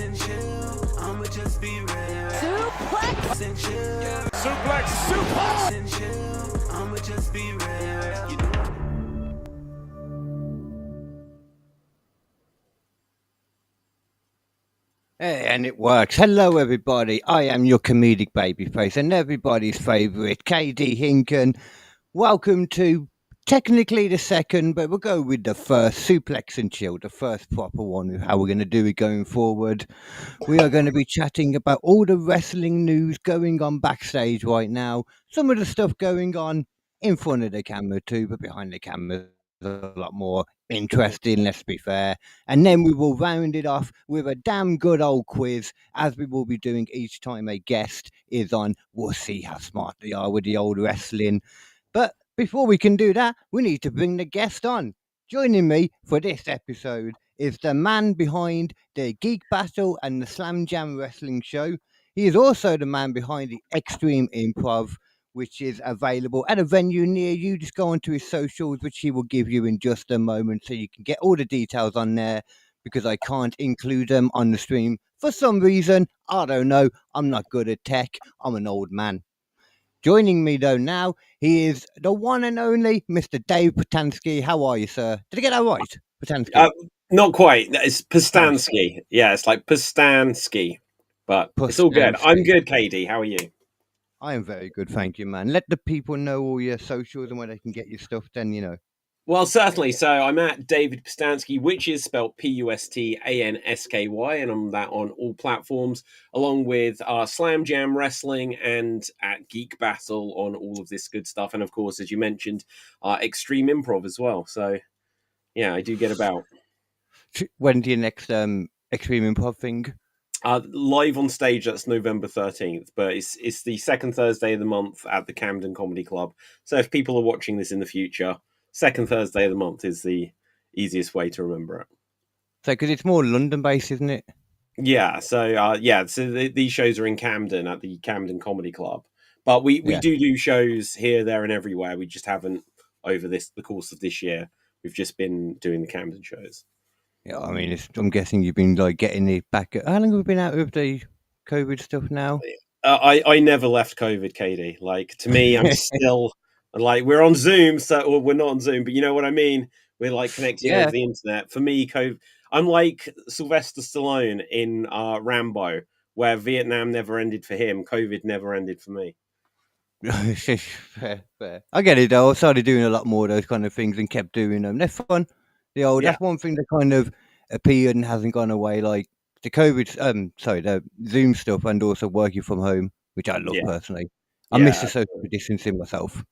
and chill. I'ma just be real. Suplex and chill. Suplex and chill. I'ma just be real. Hey, and it works. Hello, everybody. I am your comedic babyface and everybody's favourite, Kd Hinken. Welcome to technically the second, but we'll go with the first, Suplex and Chill, the first proper one of how we're going to do it going forward. We are going to be chatting about all the wrestling news going on backstage right now, some of the stuff going on in front of the camera too, but behind the camera a lot more interesting, let's be fair. And then we will round it off with a damn good old quiz, as we will be doing each time a guest is on. We'll see how smart they are with the old wrestling. But before we can do that, we need to bring the guest on. Joining me for this episode is the man behind the Geek Battle and the Slam Jam Wrestling Show. He is also the man behind the Extreme-Improv, which is available at a venue near you. Just go onto his socials, which he will give you in just a moment, so you can get all the details on there, because I can't include them on the stream for some reason. I don't know. I'm not good at tech. I'm an old man. Joining me, though, now, he is the one and only Mr. Dave Putansky. How are you, sir? Did I get that right? Putansky? Not quite. It's putansky. Yeah, it's like putansky. But it's all good. I'm good, Kd. How are you? I am very good, thank you, man. Let the people know all your socials and where they can get your stuff, then, you know. Well, certainly. So I'm at David Pustansky, which is spelled Pustansky, and I'm that on all platforms, along with Slam Jam Wrestling and at Geek Battle on all of this good stuff. And of course, as you mentioned, Extreme-Improv as well. So yeah, I do get about. When's your next Extreme-Improv thing? Live on stage, that's November 13th, but it's the second Thursday of the month at the Camden Comedy Club. So if people are watching this in the future, second Thursday of the month is the easiest way to remember it. So, because it's more London-based, isn't it? Yeah, so these shows are in Camden at the Camden Comedy Club. But we do shows here, there, and everywhere. We just haven't, over the course of this year, we've just been doing the Camden shows. Yeah, I mean, I'm guessing you've been like getting it back. How long have we been out of the COVID stuff now? I never left COVID, Kd. Like, to me, I'm still like, we're on Zoom, or we're not on Zoom, but you know what I mean. We're like connected over the internet. For me, COVID, I'm like Sylvester Stallone in Rambo, where Vietnam never ended for him, COVID never ended for me. fair. I get it though. I started doing a lot more of those kind of things and kept doing them. They're fun. That's one thing that kind of appeared and hasn't gone away, like the COVID, the Zoom stuff, and also working from home, which I love personally. I miss the social distancing myself.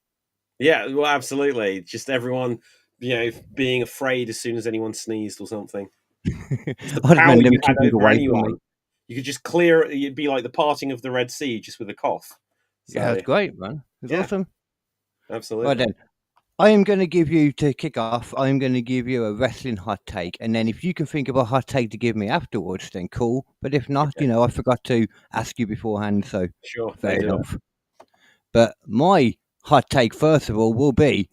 Yeah, well, absolutely. Just everyone, being afraid as soon as anyone sneezed or something. The power you had over anyone. You could just clear it. You'd be like the parting of the Red Sea, just with a cough. So, yeah, that's great, man. It's awesome. Absolutely. Right then, I am going to give you, to kick off, I'm going to give you a wrestling hot take. And then if you can think of a hot take to give me afterwards, then cool. But if not, I forgot to ask you beforehand. So sure, fair enough. But my hot take, first of all, will be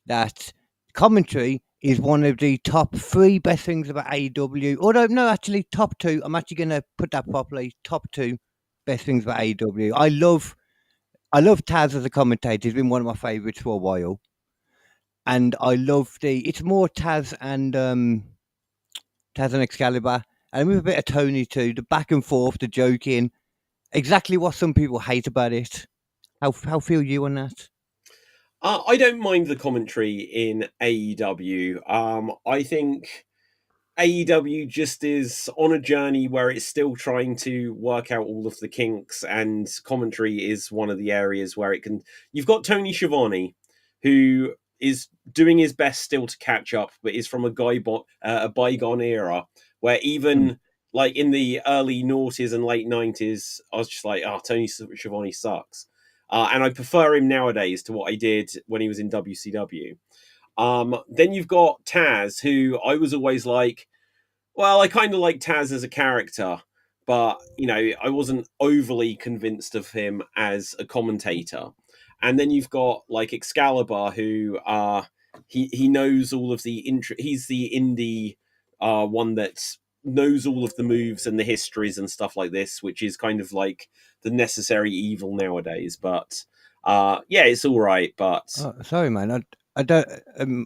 that commentary is one of the top 3 best things about AEW. Although, no, actually, top 2. I'm actually going to put that properly. Top 2 best things about AEW. I love Taz as a commentator. He's been one of my favourites for a while. And I love it's more Taz and Excalibur, and with a bit of Tony too. The back and forth, the joking, exactly what some people hate about it. How feel you on that? I don't mind the commentary in AEW. I think AEW just is on a journey where it's still trying to work out all of the kinks, and commentary is one of the areas where it can. You've got Tony Schiavone, who is doing his best still to catch up, but is from a bygone era where even like in the early noughties and late 90s, I was just like, Tony Schiavone sucks. And I prefer him nowadays to what I did when he was in WCW. Then you've got Taz, who I was always like, well, I kind of like Taz as a character, but, I wasn't overly convinced of him as a commentator. And then you've got like Excalibur, who he knows all of the he's the indie one that knows all of the moves and the histories and stuff like this, which is kind of like the necessary evil nowadays. But yeah, it's all right. But Oh, sorry, man. I don't.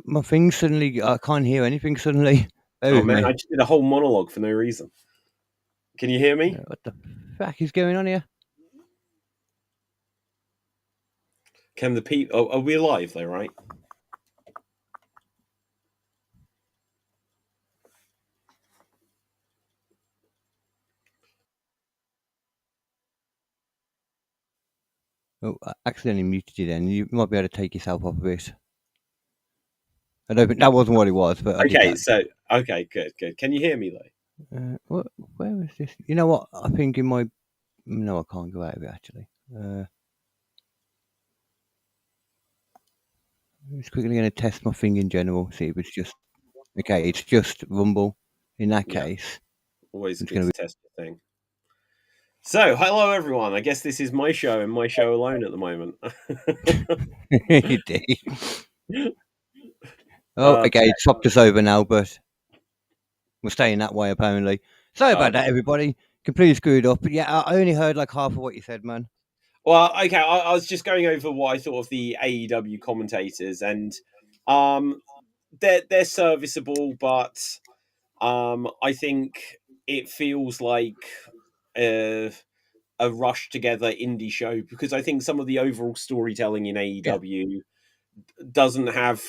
My thing suddenly. I can't hear anything suddenly. Bear oh with man, me. I just did a whole monologue for no reason. Can you hear me? What the fuck is going on here? Can the people? Oh, are we live though? Right? Oh, I accidentally muted you. Then you might be able to take yourself off of it. I don't think that wasn't what it was, but I did Okay, that. so okay, good. Can you hear me though? What? Where is this? You know what? I think in my. No, I can't go out of it actually. I'm just quickly going to test my thing in general. See if it's just okay. It's just Rumble. In that Yeah. case, Always it's good going to test the thing. So, hello everyone. I guess this is my show and my show alone at the moment. to be. Oh, okay. It's swapped us over now, but we're staying that way apparently. Sorry about that, everybody. Completely screwed up. But yeah, I only heard like half of what you said, man. Well, okay, I was just going over what I thought of the AEW commentators, and they're serviceable, but I think it feels like a rush together indie show because I think some of the overall storytelling in AEW doesn't have.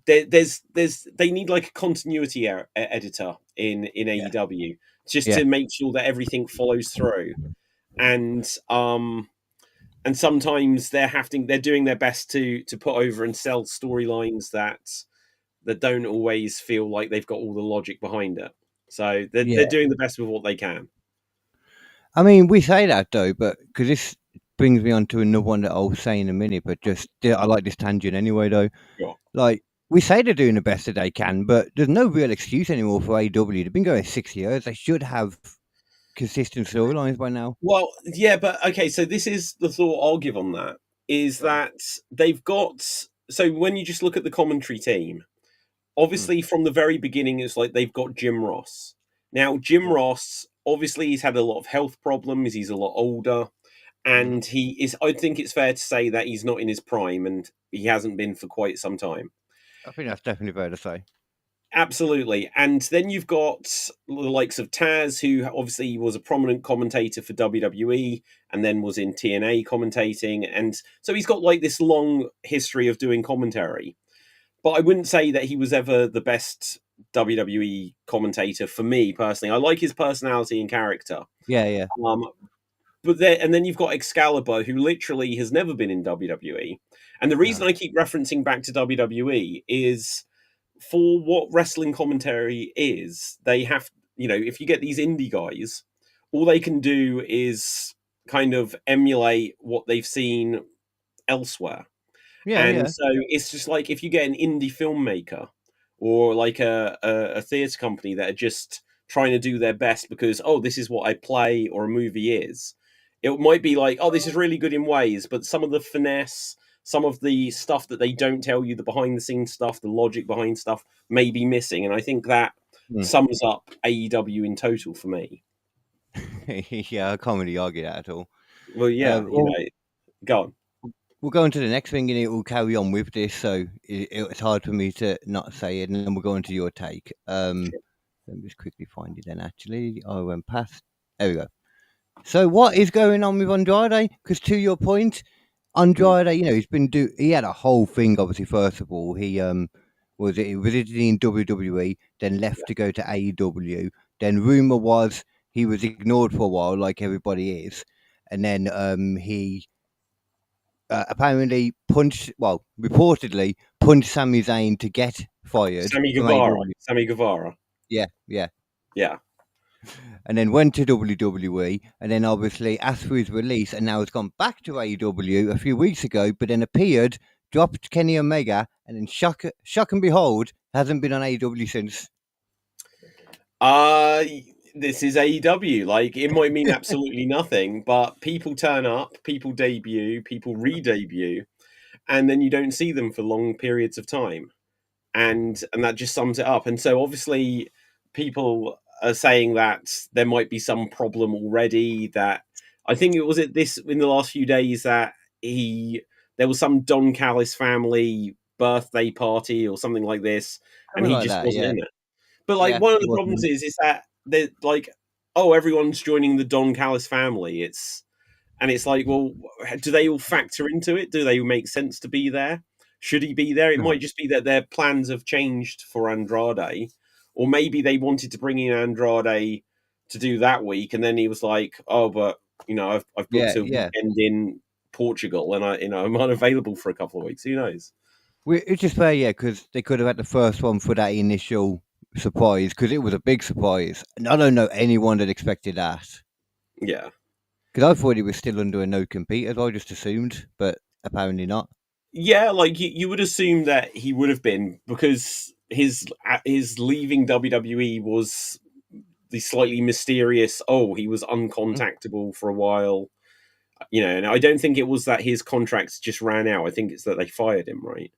There's they need like a continuity editor in AEW just Yeah. to make sure that everything follows through, and sometimes they're doing their best to put over and sell storylines that don't always feel like they've got all the logic behind it. So they're Yeah. doing the best with what they can. I mean, we say that though, but because this brings me on to another one that I'll say in a minute, but just I like this tangent anyway, though. Sure. Like, we say they're doing the best that they can, but there's no real excuse anymore for AEW. They've been going 6 years. They should have consistent storylines by now. Well, yeah, but okay, so this is the thought I'll give on that is that they've got so when you just look at the commentary team, obviously from the very beginning it's like they've got Jim Ross. Now, Jim Ross, obviously he's had a lot of health problems, he's a lot older, and he is I think it's fair to say that he's not in his prime and he hasn't been for quite some time. I think that's definitely fair to say. Absolutely. And then you've got the likes of Taz, who obviously was a prominent commentator for WWE and then was in TNA commentating. And so he's got like this long history of doing commentary. But I wouldn't say that he was ever the best WWE commentator for me personally. I like his personality and character. Yeah. But then you've got Excalibur, who literally has never been in WWE. And the reason I keep referencing back to WWE is for what wrestling commentary is, they have, if you get these indie guys, all they can do is kind of emulate what they've seen elsewhere. And so it's just like if you get an indie filmmaker or like a theatre company that are just trying to do their best because, oh, this is what I play or a movie is, it might be like, oh, this is really good in ways, but some of the finesse, some of the stuff that they don't tell you, the behind the scenes stuff, the logic behind stuff may be missing. And I think that sums up AEW in total for me. Yeah, I can't really argue that at all. Well, yeah, go on. We'll go on to the next thing and it will carry on with this, so it's hard for me to not say it, and then we'll go on to your take. Let me just quickly find it then, actually. I went past. There we go. So what is going on with Andrade? Because to your point, Andrade, he had a whole thing, obviously. First of all, he was in WWE, then left to go to AEW. Then rumor was he was ignored for a while, like everybody is, and then he apparently reportedly punched Sami Zayn to get fired. Sammy Guevara. Yeah. Yeah. And then went to WWE, and then obviously asked for his release, and now has gone back to AEW a few weeks ago, but then appeared, dropped Kenny Omega, and then shock and behold, hasn't been on AEW since. This is AEW. Like, it might mean absolutely nothing, but people turn up, people debut, people re-debut, and then you don't see them for long periods of time. And that just sums it up. And so obviously people saying that there might be some problem already. That I think it was this in the last few days that there was some Don Callis family birthday party or something like this, and Something he like just that, wasn't yeah. in it. But like Yeah, one of he the problems wasn't. is that they're like, oh, everyone's joining the Don Callis family. It's like, well, do they all factor into it? Do they make sense to be there? Should he be there? It No. might just be that their plans have changed for Andrade, or maybe they wanted to bring in Andrade to do that week, and then he was like, "Oh, but I've booked Yeah, a yeah. weekend in Portugal, and I'm unavailable for a couple of weeks. Who knows?" It's just fair, yeah, because they could have had the first one for that initial surprise, because it was a big surprise. And I don't know anyone that expected that. Yeah, Because I thought he was still under a no compete, as I just assumed, but apparently not. yeah. Like you would assume that he would have been because his leaving WWE was the slightly mysterious. Oh, he was Mm. uncontactable for a while. And I don't think it was that his contract just ran out. I think it's that they fired him, right?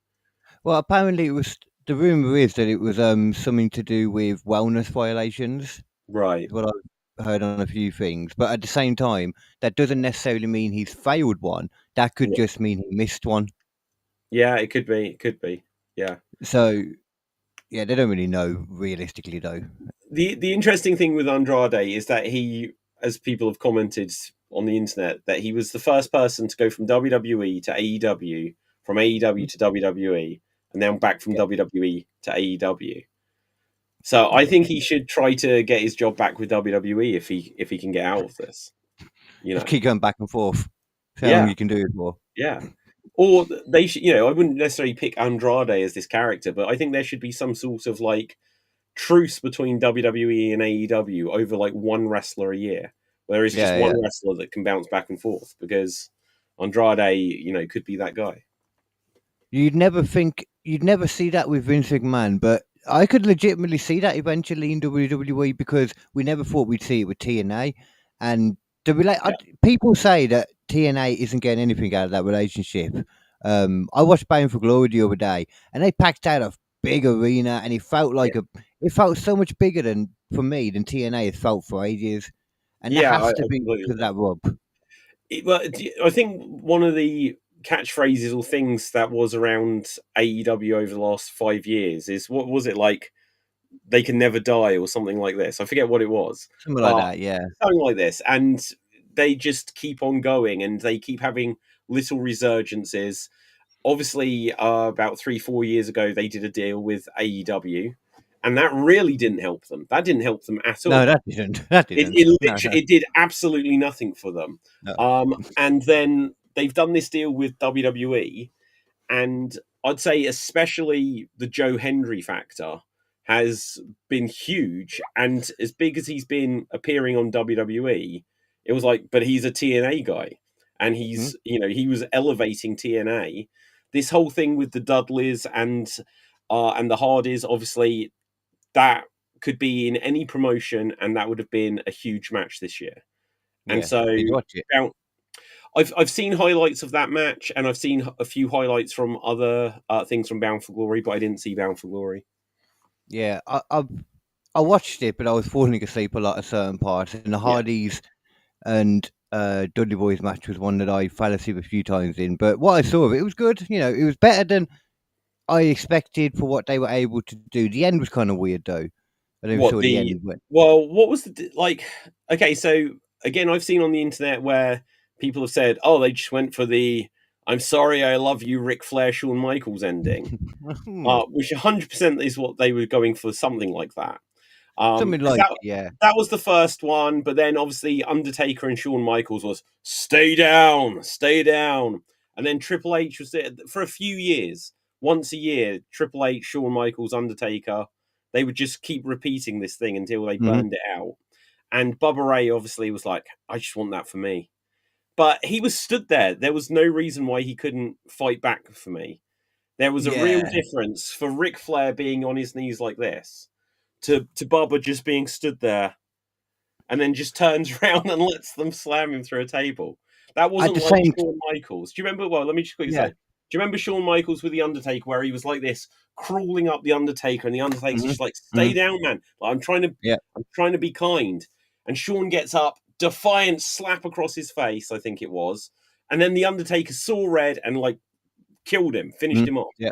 Well, apparently it was. The rumor is that it was something to do with wellness violations. Right. Is what I've heard on a few things. But at the same time, that doesn't necessarily mean he's failed one. That could Yeah, just mean he missed one. yeah, it could be. It could be. Yeah. So yeah, they don't really know realistically though. The interesting thing with Andrade is that he, as people have commented on the internet, that he was the first person to go from WWE to AEW, from AEW to WWE, and then back from Yeah, WWE to AEW. So I think he should try to get his job back with WWE if he can get out of this. You just know. keep going back and forth. See how long Yeah. you can do it for. Yeah. Or they should, I wouldn't necessarily pick Andrade as this character, but I think there should be some sort of like truce between WWE and AEW over like one wrestler a year, where there is just Yeah, one yeah. wrestler that can bounce back and forth because Andrade, could be that guy. You'd never see that with Vince McMahon, but I could legitimately see that eventually in WWE because we never thought we'd see it with TNA. And Yeah. people say that TNA isn't getting anything out of that relationship. I watched Bound for Glory the other day, and they packed out a big arena, and it felt Yeah. like it felt so much bigger than for me than TNA has felt for ages, and that Yeah, has I to be completely because of agree. that rub. Well, I think one of the catchphrases or things that was around AEW over the last 5 years is what was it like? They can never die or something like this. I forget what it was, Something like but that, yeah. something like this. And they just keep on going and they keep having little resurgences. Obviously, about 3-4 years ago, they did a deal with AEW, and that really didn't help them. That didn't help them at No, all. that didn't. That It, didn't. it No, literally it did absolutely nothing for them. no. And then they've done this deal with WWE, and I'd say especially the Joe Hendry factor has been huge. And as big as he's been appearing on WWE, it was like, but he's a TNA guy, and Hmm? he was elevating TNA. This whole thing with the Dudleys and the Hardys, obviously, that could be in any promotion, and that would have been a huge match this year. And Yeah. so, Did you watch it? I've seen highlights of that match, and I've seen a few highlights from other things from Bound for Glory, but I didn't see Bound for Glory. Yeah, I watched it, but I was falling asleep a lot at certain parts. And the Yeah, Hardys and Dudley Boys match was one that I fell asleep a few times in. But what I saw of it, it was good. It was better than I expected for what they were able to do. The end was kind of weird, though. I never what saw the the end. But what was the like? Okay, so again, I've seen on the internet where people have said, "Oh, they just went for the 'I'm sorry, I love you, Ric Flair, Shawn Michaels' ending," which 100% is what they were going for, something like that. Something Because like yeah, that was the first one, but then obviously Undertaker and Shawn Michaels was stay down, and then Triple H was there for a few years, once a year. Triple H, Shawn Michaels, Undertaker, they would just keep repeating this thing until they hmm, burned it out. And Bubba Ray obviously was like, I just want that for me. But he was stood there. There was no reason why he couldn't fight back for me. There was a real yeah. difference for Ric Flair being on his knees like this to Bubba just being stood there and then just turns around and lets them slam him through a table. That At wasn't the like same, Shawn Michaels. Do you remember? Well, let me just quickly yeah, say. Do you remember Shawn Michaels with the Undertaker, where he was like this, crawling up the Undertaker, and the Undertaker's Mhm, just like, "Stay mhm. down, man! Like, I'm trying to be kind." And Shawn gets up, defiant slap across his face, I think it was, and then the Undertaker saw red and like killed him, finished him off. Yeah.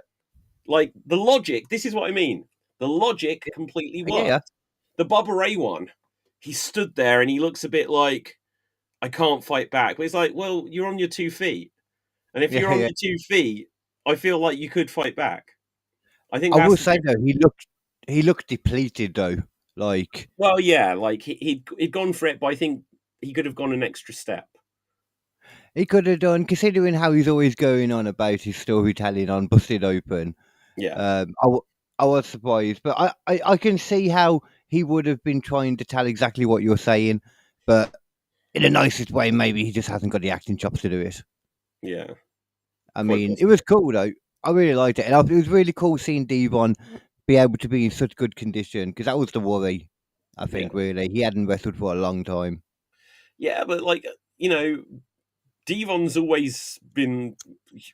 Like the logic, this is what I mean. The logic completely Yeah, yeah. worked. The Bubba Ray one, he stood there and he looks a bit like, I can't fight back. But it's like, well, you're on your 2 feet. And if Yeah, you're on yeah. your 2 feet, I feel like you could fight back. I think I will that's the say though, difference. he looked depleted though. Like Well, yeah, like he'd gone for it, but I think he could have gone an extra step. he could have done, considering how he's always going on about his storytelling on Busted Open. Yeah. I was surprised, but I can see how he would have been trying to tell exactly what you're saying, but in the nicest way, maybe he just hasn't got the acting chops to do it. Yeah. I Quite mean, it possible. was cool though. I really liked it, and it was really cool seeing Devon be able to be in such good condition because that was the worry. I think really he hadn't wrestled for a long time. Yeah, but like, you know, Devon's always been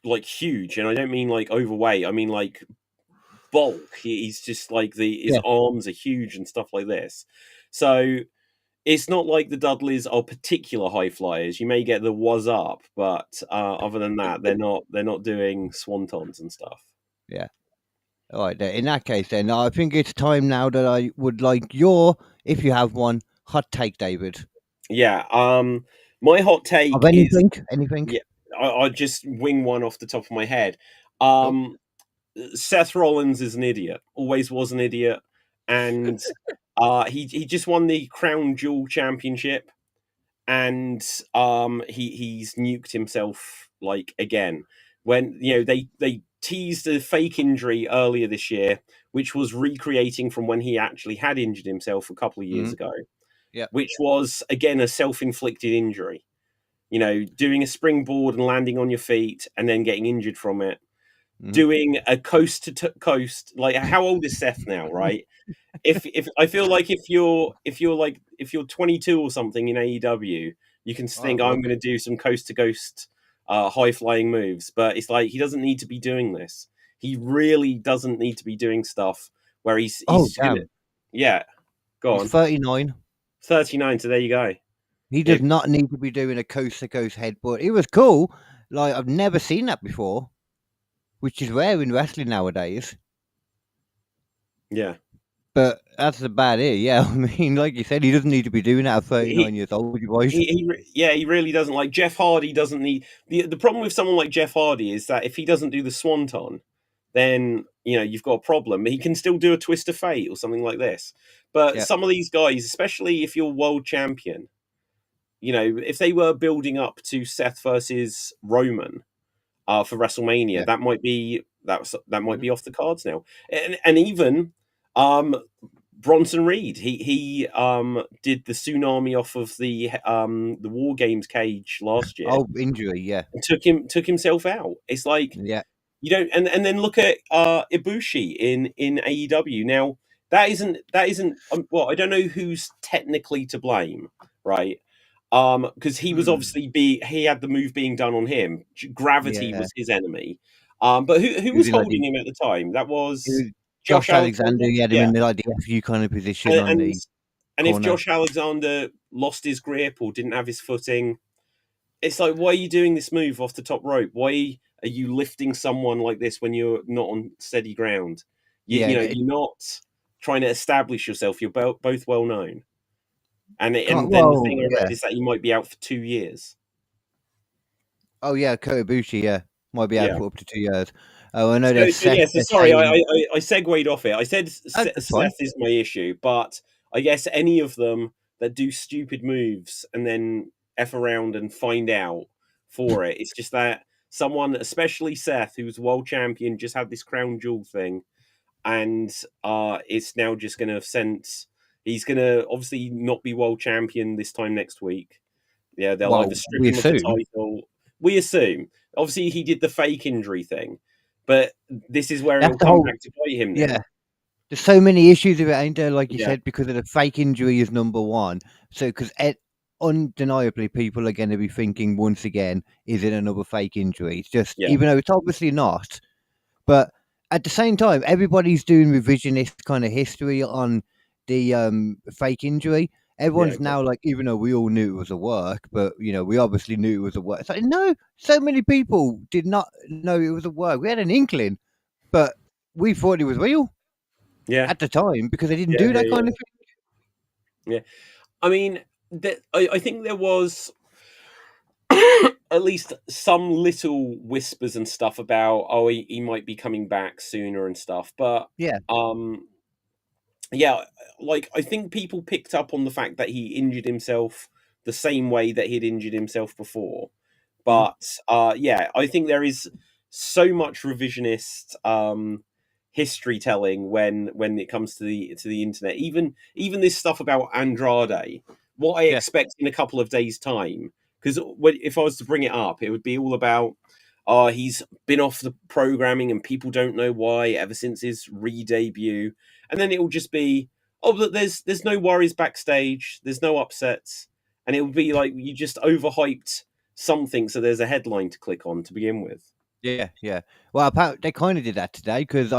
like huge, and I don't mean like overweight. I mean like bulk. He's just like his Yeah, arms are huge and stuff like this. So it's not like the Dudleys are particular high flyers. You may get the was up, but other than that, they're not doing swantons and stuff. yeah. All right, then. In that case, then I think it's time now that I would like if you have one, hot take, David. Yeah. My hot Of take is anything. yeah. I just wing one off the top of my head. Go. Seth Rollins is an idiot. Always was an idiot, and he just won the Crown Jewel Championship, and he's nuked himself like again. When they teased a fake injury earlier this year, which was recreating from when he actually had injured himself a couple of years ago, Yeah. which was again a self-inflicted injury. You know, doing a springboard and landing on your feet and then getting injured from it. Doing a coast to coast, like how old is Seth now, right? If I feel like if you're 22 or something in AEW, you can think I'm going to do some coast to coast high flying moves, but it's like he doesn't need to be doing this. He really doesn't need to be doing stuff where he's gonna, Damn. yeah. Go He's on. 39. 39. So there you go. He does not need to be doing a coast to coast headbutt. It was cool. Like I've never seen that before, which is rare in wrestling nowadays. Yeah. But that's about it. Yeah, I mean, like you said, he doesn't need to be doing that at 39 years old. You boys. He really doesn't. Like Jeff Hardy doesn't need the problem with someone like Jeff Hardy is that if he doesn't do the swanton, then you've got a problem. He can still do a twist of fate or something like this. But some of these guys, especially if you're world champion, if they were building up to Seth versus Roman for WrestleMania, that might be off the cards now. And even Bronson Reed, he did the tsunami off of the War Games cage last year. Oh, injury, yeah. And took himself out. It's like you don't and then look at Ibushi in AEW. Now that isn't well, I don't know who's technically to blame, right? Because he was obviously he had the move being done on him. Gravity was his enemy. But who was holding him at the time? That was Josh Alexander. He had him in the FU kind of position and corner. If Josh Alexander lost his grip or didn't have his footing, it's like, why are you doing this move off the top rope? Why are you lifting someone like this when you're not on steady ground? You're not trying to establish yourself. You're both well known. And then the thing I read is that he might be out for 2 years. Oh yeah, Kota Ibushi, might be out for up to 2 years. Oh, I know that. So sorry, I segued off it. I said Seth is my issue, but I guess any of them that do stupid moves and then F around and find out for it. It's just that someone, especially Seth, who's world champion, just had this crown jewel thing, and it's now just going to sense he's going to obviously not be world champion this time next week. Yeah, they'll either strip him of the title. We assume. Obviously, he did the fake injury thing, but this is where it'll come back to bite him now. Yeah. There's so many issues with it, ain't there? Like you said, because of the fake injury is number one. So, because undeniably people are going to be thinking once again, is it another fake injury? It's just, Yeah. even though it's obviously not, but at the same time, everybody's doing revisionist kind of history on the fake injury. Everyone's exactly. now like, even though we all knew it was a work, but we obviously knew it was a work. It's like, no, so many people did not know it was a work. We had an inkling, but we thought it was real Yeah. at the time because they didn't Yeah. do that Yeah. kind of thing. Yeah. I mean, I think there was at least some little whispers and stuff about, oh, he might be coming back sooner and stuff. But Yeah, yeah, like I think people picked up on the fact that he injured himself the same way that he'd injured himself before. mhm, But yeah, I think there is so much revisionist history telling when it comes to the internet. Even this stuff about Andrade, what I yeah, expect in a couple of days' time. Because if I was to bring it up, it would be all about, he's been off the programming and people don't know why ever since his re-debut, and then it will just be, oh, but there's no worries backstage, there's no upsets, and it will be like you just overhyped something, so there's a headline to click on to begin with. yeah, yeah. Well, they kind of did that today because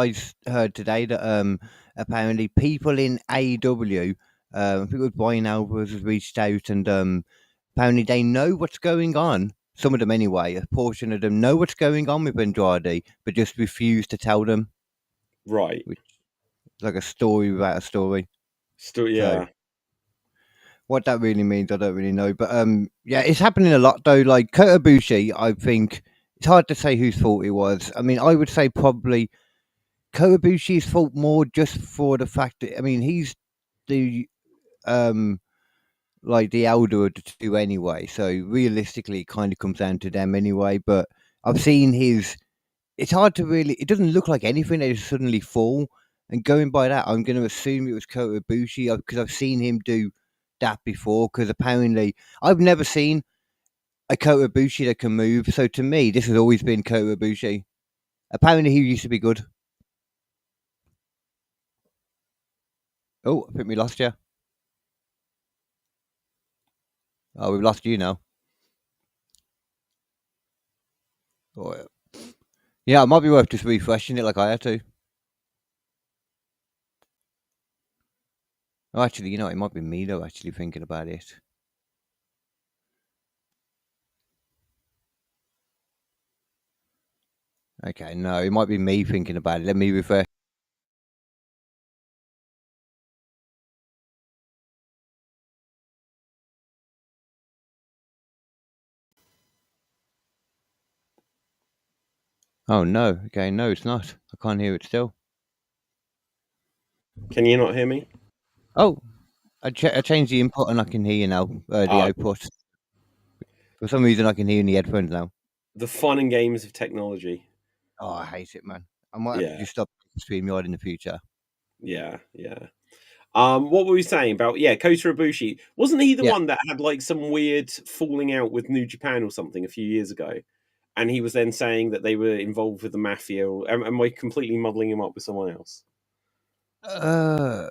heard today that apparently people in AEW, I think it was Brian Alvarez has reached out and apparently they know what's going on. Some of them, anyway, a portion of them know what's going on with Andrade, but just refuse to tell them, Right. which is like a story without a story. Still, So, yeah. what that really means, I don't really know. But yeah, it's happening a lot though. Like Kota Ibushi, I think it's hard to say whose fault it was. I mean, I would say probably Kota Ibushi's fault more just for the fact that, I mean, he's the um like the elder of the two anyway. So realistically, it kind of comes down to them anyway. But I've seen his. It's hard to really. It doesn't look like anything. They just suddenly fall. And going by that, I'm going to assume it was Kota Ibushi because I've seen him do that before. Because apparently, I've never seen a Kota Ibushi that can move. So to me, this has always been Kota Ibushi. Apparently, he used to be good. Oh, I think we lost you. Oh, we've lost you now. Oh, yeah, it might be worth just refreshing it like I had to. Oh, actually, it might be me though, actually thinking about it. Okay, no, it might be me thinking about it. Let me refresh. Oh, no. Okay, no, it's not. I can't hear it still. Can you not hear me? Oh, I changed the input and I can hear you now, the Ah, output. For some reason, I can hear you in the headphones now. the fun and games of technology. Oh, I hate it, man. I might have to Yeah, just stop StreamYard in the future. yeah, yeah. What were we saying about, yeah, Kota Ibushi? Wasn't he the Yeah. one that had like some weird falling out with New Japan or something a few years ago? And he was then saying that they were involved with the mafia. Or, am I completely muddling him up with someone else? Uh,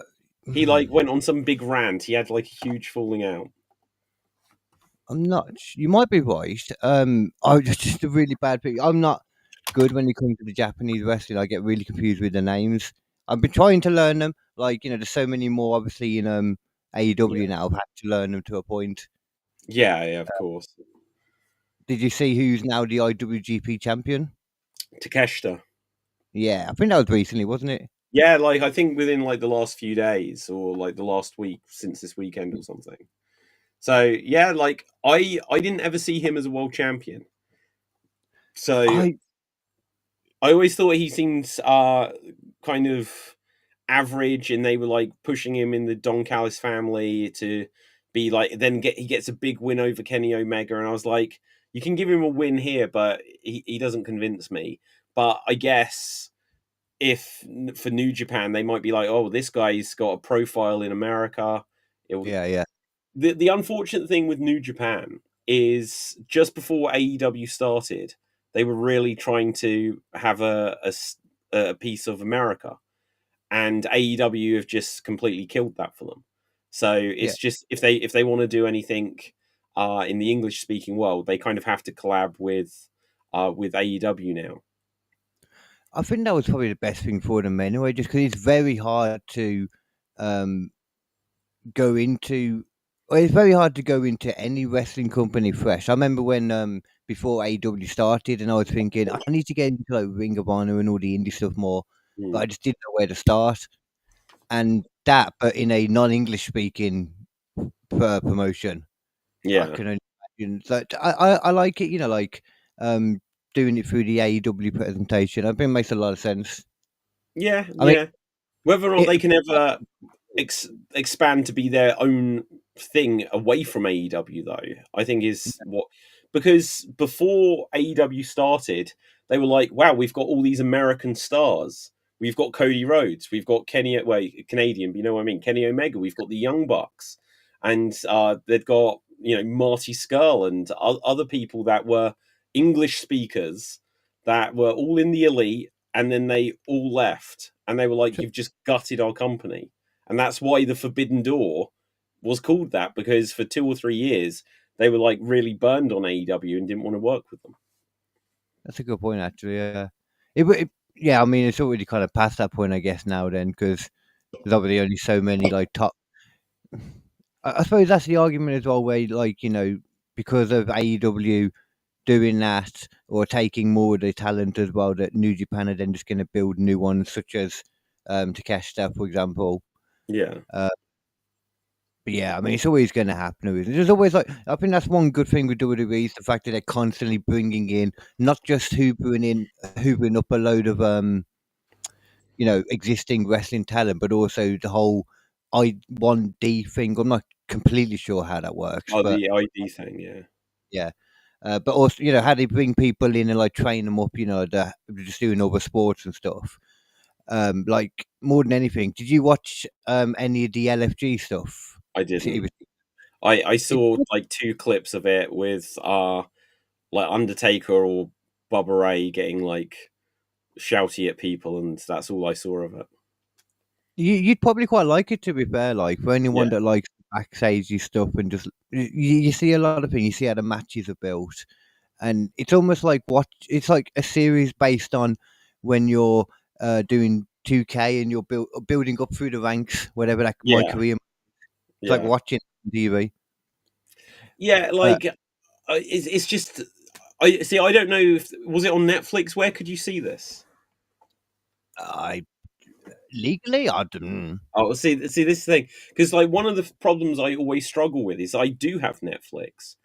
He like went on some big rant. He had like a huge falling out. I'm not. You might be right. I'm just a really bad pick. I'm not good when it comes to the Japanese wrestling. I get really confused with the names. I've been trying to learn them. Like there's so many more. Obviously, in Yeah, AEW now, I've had to learn them to a point. yeah, yeah, of course. Did you see who's now the IWGP champion? Takeshita. Yeah, I think that was recently, wasn't it? Yeah, like I think within like the last few days or like the last week since this weekend or something. So yeah, like I didn't ever see him as a world champion. So I I always thought he seemed kind of average, and they were like pushing him in the Don Callis family to be like. Then he gets a big win over Kenny Omega, and I was like, you can give him a win here, but he doesn't convince me. But I guess if for New Japan they might be like, oh, this guy's got a profile in America. yeah, yeah, The unfortunate thing with New Japan is just before AEW started, they were really trying to have a piece of America, and AEW have just completely killed that for them. So yeah, it's just if they want to do anything in the English speaking world, they kind of have to collab with AEW now. I think that was probably the best thing for them anyway, just because it's very hard to um, go into. Well, it's very hard to go into any wrestling company fresh. I remember when before AEW started, and I was thinking I need to get into like Ring of Honor and all the indie stuff more, but I just didn't know where to start. And that, but in a non-English speaking promotion, I Yeah, can only imagine. So I like it, like doing it through the AEW presentation. I think it makes a lot of sense. yeah, I mean, yeah. Whether or not it, they can ever expand to be their own thing away from AEW, though, I think is what, because before AEW started, they were like, "Wow, we've got all these American stars. We've got Cody Rhodes, we've got Kenny, well, Canadian, but you know what I mean, Kenny Omega. We've got the Young Bucks, and they've got Marty Scurll and other people that were English speakers that were all in the elite, and then they all left, and they were like, "You've just gutted our company." And that's why the Forbidden Door was called that, because for 2 or 3 years they were like really burned on AEW and didn't want to work with them. that's a good point, actually. Yeah, I mean, it's already kind of past that point, I guess, now then, because there's obviously only so many like top. I suppose that's the argument as well, where like because of AEW doing that or taking more of the talent as well, that New Japan are then just going to build new ones, such as Takeshita, for example. Yeah, But yeah, I mean, it's always going to happen. Isn't it? There's always like, I think that's one good thing with WWE is the fact that they're constantly bringing in, not just hoovering up a load of existing wrestling talent, but also the whole I1D thing. I'm not completely sure how that works, oh, but the ID thing, yeah. yeah. But also, how they bring people in and like train them up, just doing other sports and stuff. Like more than anything, did you watch any of the LFG stuff? I It didn't. was, I it, saw like 2 clips of it with like Undertaker or Bubba Ray getting like shouty at people, and that's all I saw of it. you'd probably quite like it, to be fair. Like for anyone Yeah, that likes backstage stuff and just you see a lot of things. You see how the matches are built, and it's almost like it's like a series based on when you're doing 2K and you're building up through the ranks, whatever that my yeah, career. It's like yeah, watching TV. yeah. Uh, Like it's just, I see. I don't know if was it on Netflix. Where could you see this? I legally, I don't. Oh, see this thing, because like one of the problems I always struggle with is I do have Netflix,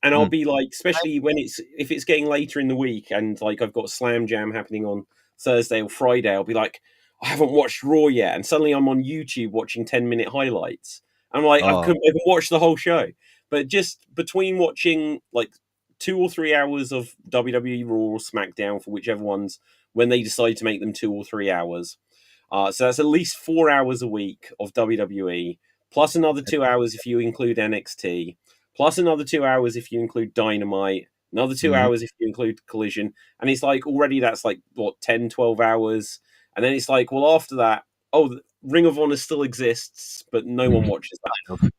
and I'll Mm. be like, especially when if it's getting later in the week, and like I've got Slam Jam happening on Thursday or Friday, I'll be like, I haven't watched Raw yet, and suddenly I'm on YouTube watching 10-minute highlights. I'm like, Oh, I can watch the whole show, but just between watching like 2 or 3 hours of WWE Raw or SmackDown, for whichever ones, when they decide to make them 2 or 3 hours. So that's at least 4 hours a week of WWE, plus another 2 hours if you include NXT, plus another 2 hours if you include Dynamite, another two mhm. hours if you include Collision. And it's like already that's like, what, 10, 12 hours? And then it's like, well, after that, oh, Ring of Honor still exists, but no one watches that. Kind of,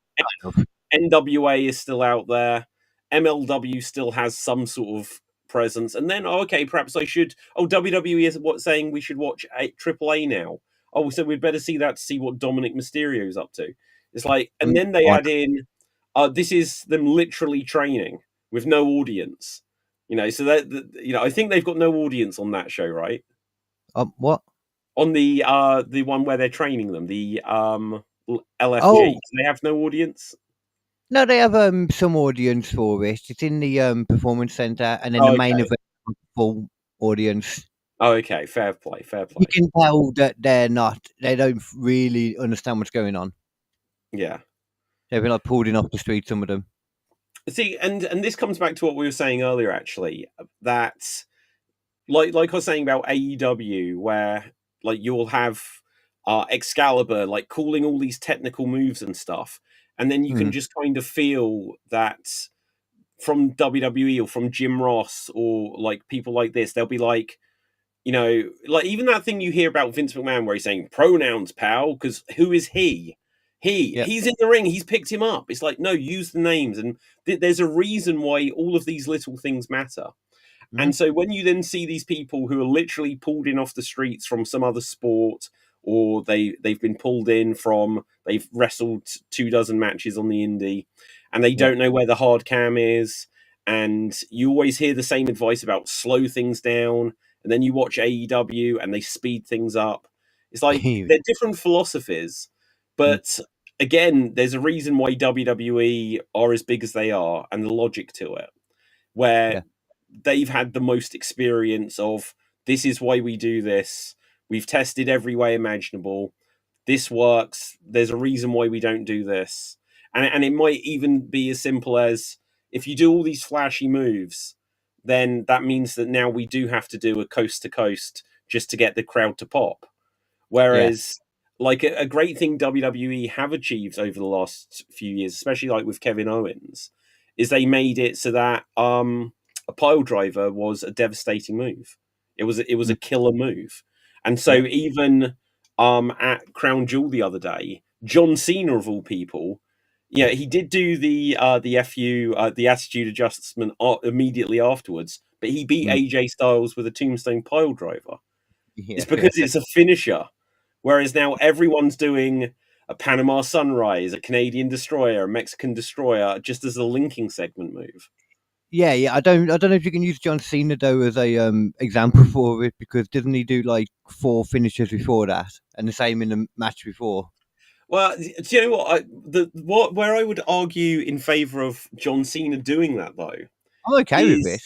kind of. NWA is still out there. MLW still has some sort of presence. And then, oh, okay, perhaps I should. Oh, WWE is saying we should watch AAA now. Oh, so we'd better see that to see what Dominic Mysterio's up to. It's like, and then they Fine. add in, this is them literally training with no audience. So I think they've got no audience on that show, right? What? On the one where they're training them, the LFG, Oh, do they have no audience? no, they have some audience for it. It's in the performance center, and then the Oh, main okay. event full audience. Oh, okay. Fair play. Fair You play. can tell that they don't really understand what's going on. Yeah. They've been like pulled in off the street, some of them. See, and this comes back to what we were saying earlier, actually, that like I was saying about AEW, where like you'll have Excalibur like calling all these technical moves and stuff, and then you can Mm. just kind of feel that from WWE or from Jim Ross or like people like this, they'll be like, like even that thing you hear about Vince McMahon where he's saying pronouns, pal, because who is he? He's in the ring. He's picked him up. It's like, no, use the names, and there's a reason why all of these little things matter. Mhm. And so when you then see these people who are literally pulled in off the streets from some other sport, or they've been pulled in from, they've wrestled 24 matches on the indie, and they don't know where the hard cam is, and you always hear the same advice about slow things down, and then you watch AEW and they speed things up. It's like they're different philosophies, but again, there's a reason why WWE are as big as they are, and the logic to it, where they've had the most experience of, this is why we do this. We've tested every way imaginable. This works. There's a reason why we don't do this. And it might even be as simple as, if you do all these flashy moves, then that means that now we do have to do a coast to coast just to get the crowd to pop. Whereas, like, a great thing WWE have achieved over the last few years, especially like with Kevin Owens, is they made it so that a pile driver was a devastating move. It was a killer move. And so even at Crown Jewel the other day, John Cena of all people, he did do the FU the attitude adjustment immediately afterwards, but he beat AJ Styles with a tombstone pile driver. It's because it's a finisher. Whereas now everyone's doing a Panama Sunrise, a Canadian Destroyer, a Mexican Destroyer, just as a linking segment move. Yeah. I don't know if you can use John Cena though as a example for it, because doesn't he do like 4 finishes before that, and the same in the match before? Well, do you know what? Where I would argue in favor of John Cena doing that, though, I'm okay with it.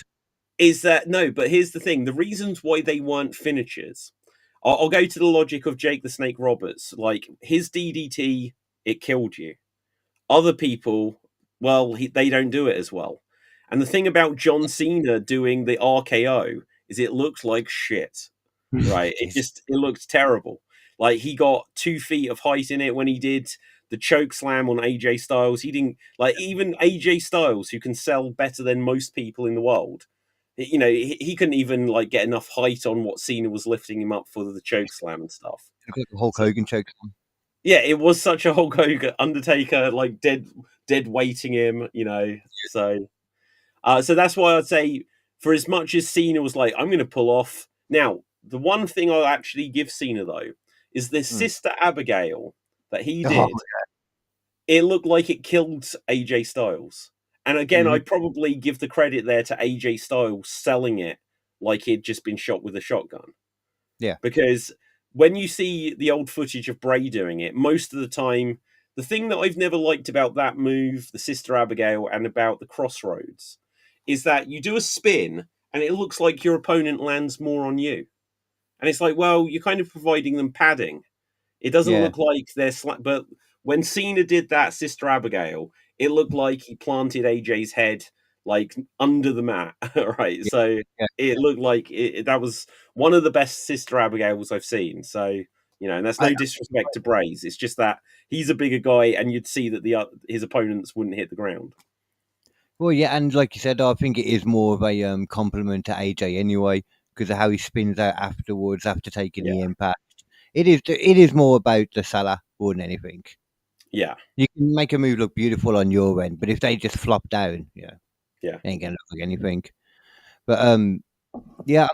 is that, no, but here's the thing: the reasons why they weren't finishers. I'll go to the logic of Jake the Snake Roberts. Like, his DDT, it killed you. Other people, well, they don't do it as well. And the thing about John Cena doing the RKO is it looks like shit, right? It looked terrible. Like, he got 2 feet of height in it when he did the choke slam on AJ Styles. He didn't, like, even AJ Styles, who can sell better than most people in the world, he couldn't even like get enough height on what Cena was lifting him up for the choke slam and stuff. Like the Hulk Hogan choke slam. Yeah, it was such a Hulk Hogan, Undertaker, like dead weighting him, So, so that's why I'd say, for as much as Cena was like, I'm going to pull off. Now, the one thing I'll actually give Cena though is this Sister Abigail that he did. It looked like it killed AJ Styles. And again, I'd probably give the credit there to AJ Styles selling it like he'd just been shot with a shotgun. Yeah. Because when you see the old footage of Bray doing it, most of the time, the thing that I've never liked about that move, the Sister Abigail, and about the Crossroads, is that you do a spin and it looks like your opponent lands more on you. And it's like, well, you're kind of providing them padding. It doesn't look like they're but when Cena did that Sister Abigail, it looked like he planted AJ's head like under the mat, right? So it looked like that was one of the best Sister Abigails I've seen. So, and that's no disrespect to Bray's. It's just that he's a bigger guy, and you'd see that his opponents wouldn't hit the ground. Well, yeah, and like you said, I think it is more of a compliment to AJ anyway, because of how he spins out afterwards after taking the impact. It is more about the seller more than anything. Yeah, you can make a move look beautiful on your end, but if they just flop down, it ain't gonna look like anything. But I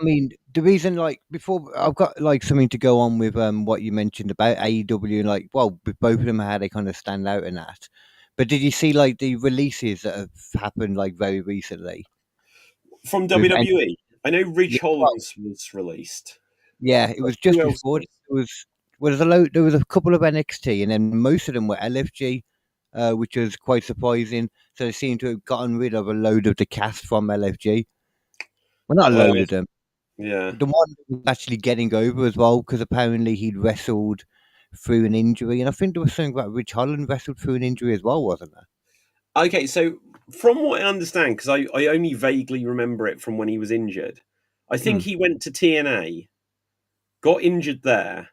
mean, the reason, like, before I've got like something to go on with what you mentioned about AEW, and like, well, with both of them, how they kind of stand out in that. But did you see like the releases that have happened like very recently from WWE? I know Ridge Holland's was released. Yeah, it was just before. There was a couple of NXT, and then most of them were LFG, which was quite surprising. So they seem to have gotten rid of a load of the cast from LFG. Well, not a load of them. Yeah, the one was actually getting over as well, because apparently he'd wrestled through an injury, and I think there was something about Ridge Holland wrestled through an injury as well, wasn't there? Okay, so from what I understand, because I only vaguely remember it from when he was injured, I think he went to TNA, got injured there,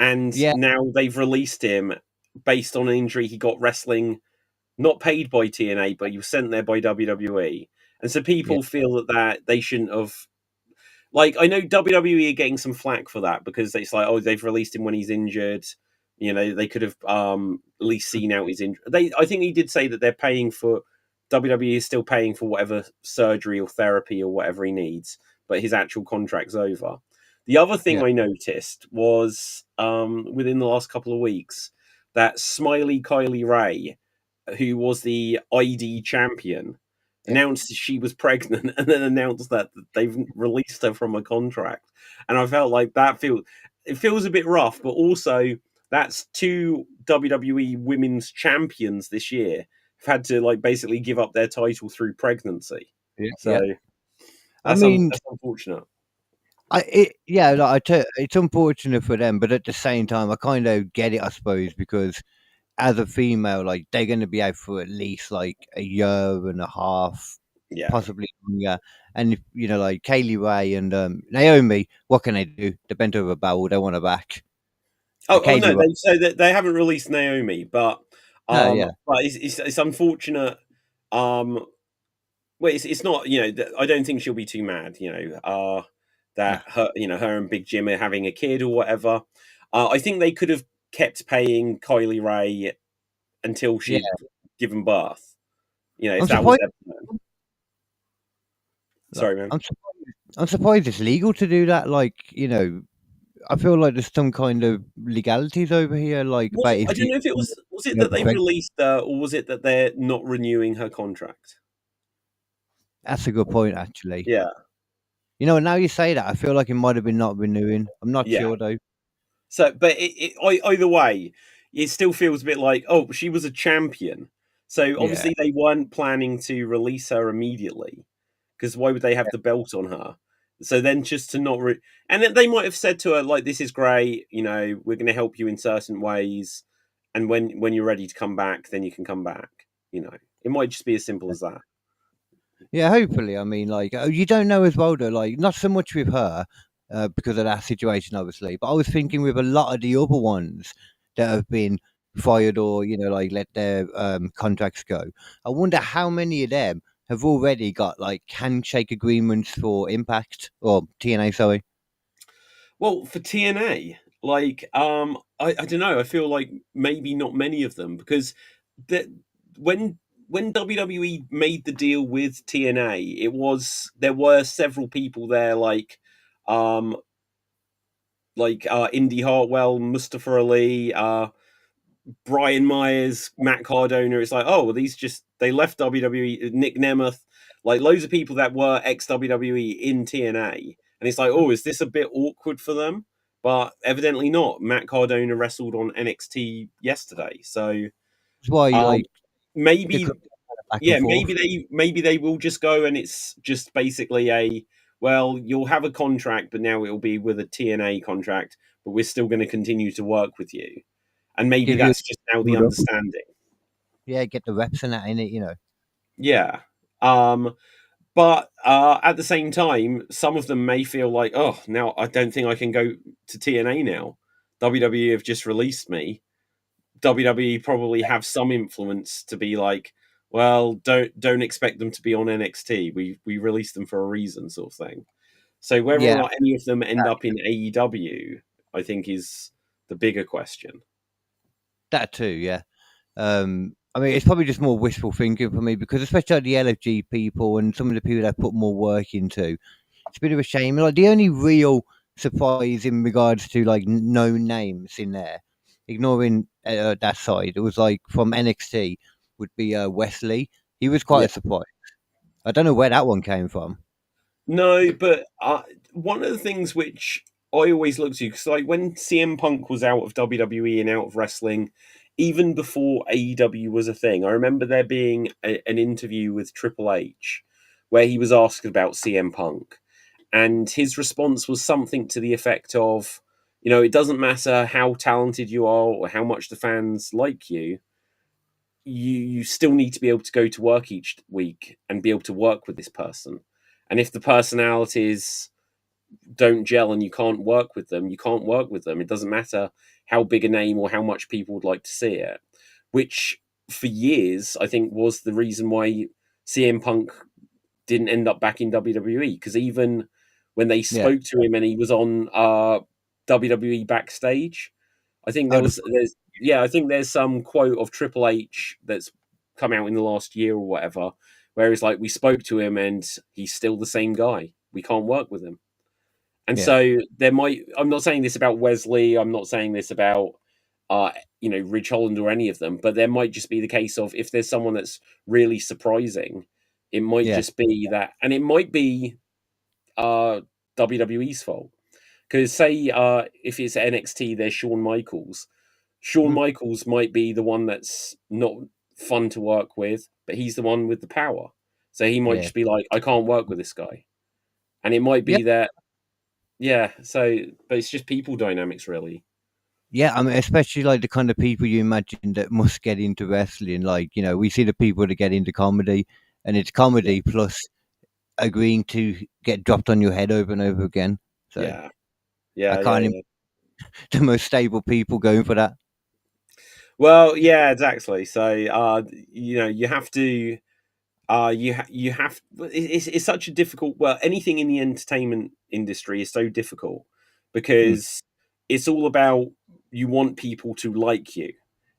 and now they've released him based on an injury he got wrestling, not paid by TNA, but he was sent there by WWE. And so people feel that they shouldn't have. Like, I know WWE are getting some flack for that, because it's like, oh, they've released him when he's injured. You know, they could have at least seen out his injury. I think he did say that they're paying for WWE is still paying for whatever surgery or therapy or whatever he needs, but his actual contract's over. The other thing Yeah. I noticed was within the last couple of weeks that Smiley Kylie Ray, who was the ID champion, announced she was pregnant and then announced that they've released her from a contract. And I felt like it feels a bit rough, but also that's two WWE women's champions this year have had to like basically give up their title through pregnancy. Yeah. So I mean, that's unfortunate. it's unfortunate for them, but at the same time, I kind of get it, I suppose, because as a female, like they're going to be out for at least like a year and a half, Yeah. possibly longer. And if, like Kaylee Ray and Naomi, what can they do? They bent over a barrel. They want her back. Oh Kaylee no, Ray, they haven't released Naomi, but yeah, but it's unfortunate. Well, it's not. I don't think she'll be too mad. nah. That her and Big Jim are having a kid or whatever. I think they could have kept paying Kylie Ray until Yeah. she'd given birth. If I'm that was surprised. their plan. Sorry, man. I'm surprised it's legal to do that. Like, I feel like there's some kind of legalities over here. Like, Was about it, I if don't you, know if it was it you know, that they released her, or was it that they're not renewing her contract? that's a good point, actually. Yeah, Now you say that, I feel like it might have been not renewing. I'm not yeah. sure though. So, but either way, it still feels a bit like, oh, she was a champion. So Yeah. obviously they weren't planning to release her immediately, because why would they have the belt on her? So then just to not, and then they might have said to her like, "This is great. We're going to help you in certain ways, and when you're ready to come back, then you can come back." It might just be as simple as that. Yeah, hopefully. I mean, like, you don't know as well, though. Like, not so much with her, because of that situation, obviously. But I was thinking with a lot of the other ones that have been fired or like let their contracts go. I wonder how many of them have already got like handshake agreements for Impact or TNA. Sorry. Well, for TNA, like, I don't know. I feel like maybe not many of them, because that when WWE made the deal with TNA, there were several people there, um, Indy Hartwell, Mustafa Ali, Brian Myers, Matt Cardona. It's like, oh, well, they left WWE. Nick Nemeth, like loads of people that were ex WWE in TNA, and it's like, oh, is this a bit awkward for them? But evidently not. Matt Cardona wrestled on NXT yesterday, so That's why, um, like, they maybe, could back and yeah, forth. maybe they will just go, and it's just basically well, you'll have a contract, but now it will be with a TNA contract, but we're still going to continue to work with you, and maybe Give you that's just now the build up. understanding. Yeah, get the reps and that in it. Yeah. But at the same time, some of them may feel like, oh, now I don't think I can go to TNA now. WWE have just released me. WWE probably have some influence to be like, well, don't expect them to be on NXT. We released them for a reason, sort of thing. So whether or Yeah, not any of them end up in AEW, I think is the bigger question. that too. Yeah. I mean, it's probably just more wishful thinking for me because, especially like the LFG people and some of the people that put more work into, it's a bit of a shame. Like the only real surprise in regards to like no names in there, ignoring that side, it was like from NXT would be Wesley. He was quite Yeah. a surprise. I don't know where that one came from. No, but one of the things which I always look to, because like when CM Punk was out of WWE and out of wrestling, even before AEW was a thing, I remember there being an interview with Triple H where he was asked about CM Punk, and his response was something to the effect of, it doesn't matter how talented you are or how much the fans like you. You still need to be able to go to work each week and be able to work with this person. And if the personalities don't gel and you can't work with them, you can't work with them. It doesn't matter how big a name or how much people would like to see it. Which for years I think was the reason why CM Punk didn't end up back in WWE, because even when they Yeah, spoke to him and he was on WWE backstage, I think Oh, there's some quote of Triple H that's come out in the last year or whatever, where it's like we spoke to him and he's still the same guy. We can't work with him. And yeah, so there might. I'm not saying this about Wesley. I'm not saying this about Ridge Holland or any of them. But there might just be the case of if there's someone that's really surprising, it might yeah, just be that, and it might be uh, WWE's fault. Because say if it's NXT, there's Shawn Michaels. Shawn mhm, Michaels might be the one that's not fun to work with, but he's the one with the power. So he might yeah, just be like, I can't work with this guy. And it might yeah, be that, yeah, so, but it's just people dynamics, really. yeah. I mean, especially like the kind of people you imagine that must get into wrestling. Like, we see the people that get into comedy, and it's Yeah, comedy plus agreeing to get dropped on your head over and over again. So yeah, I yeah, yeah, can't yeah. the most stable people going for that. Well, yeah, exactly. So, you have to, you have. It's such a difficult. Well, anything in the entertainment industry is so difficult Mm, because it's all about you want people to like you,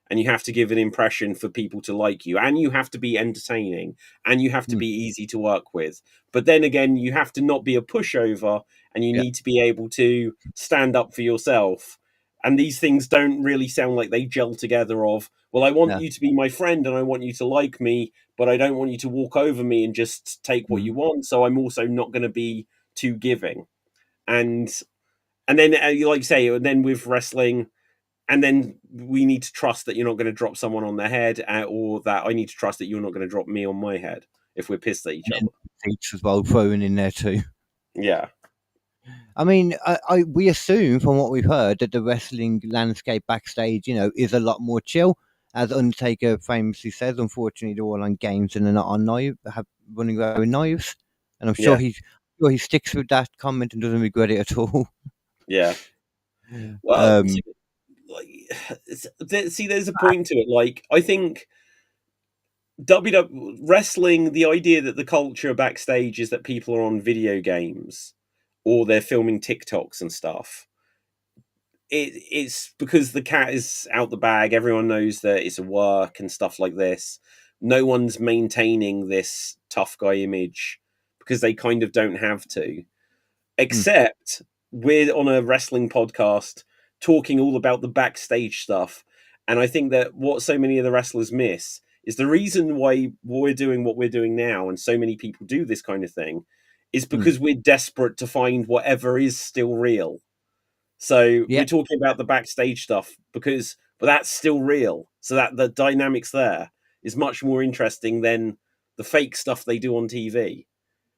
and you have to give an impression for people to like you, and you have to be entertaining, and you have to mm, be easy to work with. But then again, you have to not be a pushover, and you yeah, need to be able to stand up for yourself. And these things don't really sound like they gel together. Of, well, I want no, you to be my friend, and I want you to like me, but I don't want you to walk over me and just take what mm, you want. So I'm also not going to be too giving. And then you like say, and then with wrestling, and then we need to trust that you're not going to drop someone on their head, or that I need to trust that you're not going to drop me on my head if we're pissed at each and other. then seats as well thrown in there too. Yeah, I mean, we assume from what we've heard that the wrestling landscape backstage, is a lot more chill. As Undertaker famously says, unfortunately, they're all on games and they're not on running around with knives. And I'm sure yeah, he sticks with that comment and doesn't regret it at all. yeah. Well, Um, see, there's a point to it. Like, I think WWE wrestling, the idea that the culture backstage is that people are on video games or they're filming TikToks and stuff. It's because the cat is out the bag. Everyone knows that it's a work and stuff like this. No one's maintaining this tough guy image because they kind of don't have to. mm, Except we're on a wrestling podcast talking all about the backstage stuff. And I think that what so many of the wrestlers miss is the reason why we're doing what we're doing now, and so many people do this kind of thing, is mm, because we're desperate to find whatever is still real. So yeah, we're talking about the backstage stuff but that's still real. So that the dynamics there is much more interesting than the fake stuff they do on TV.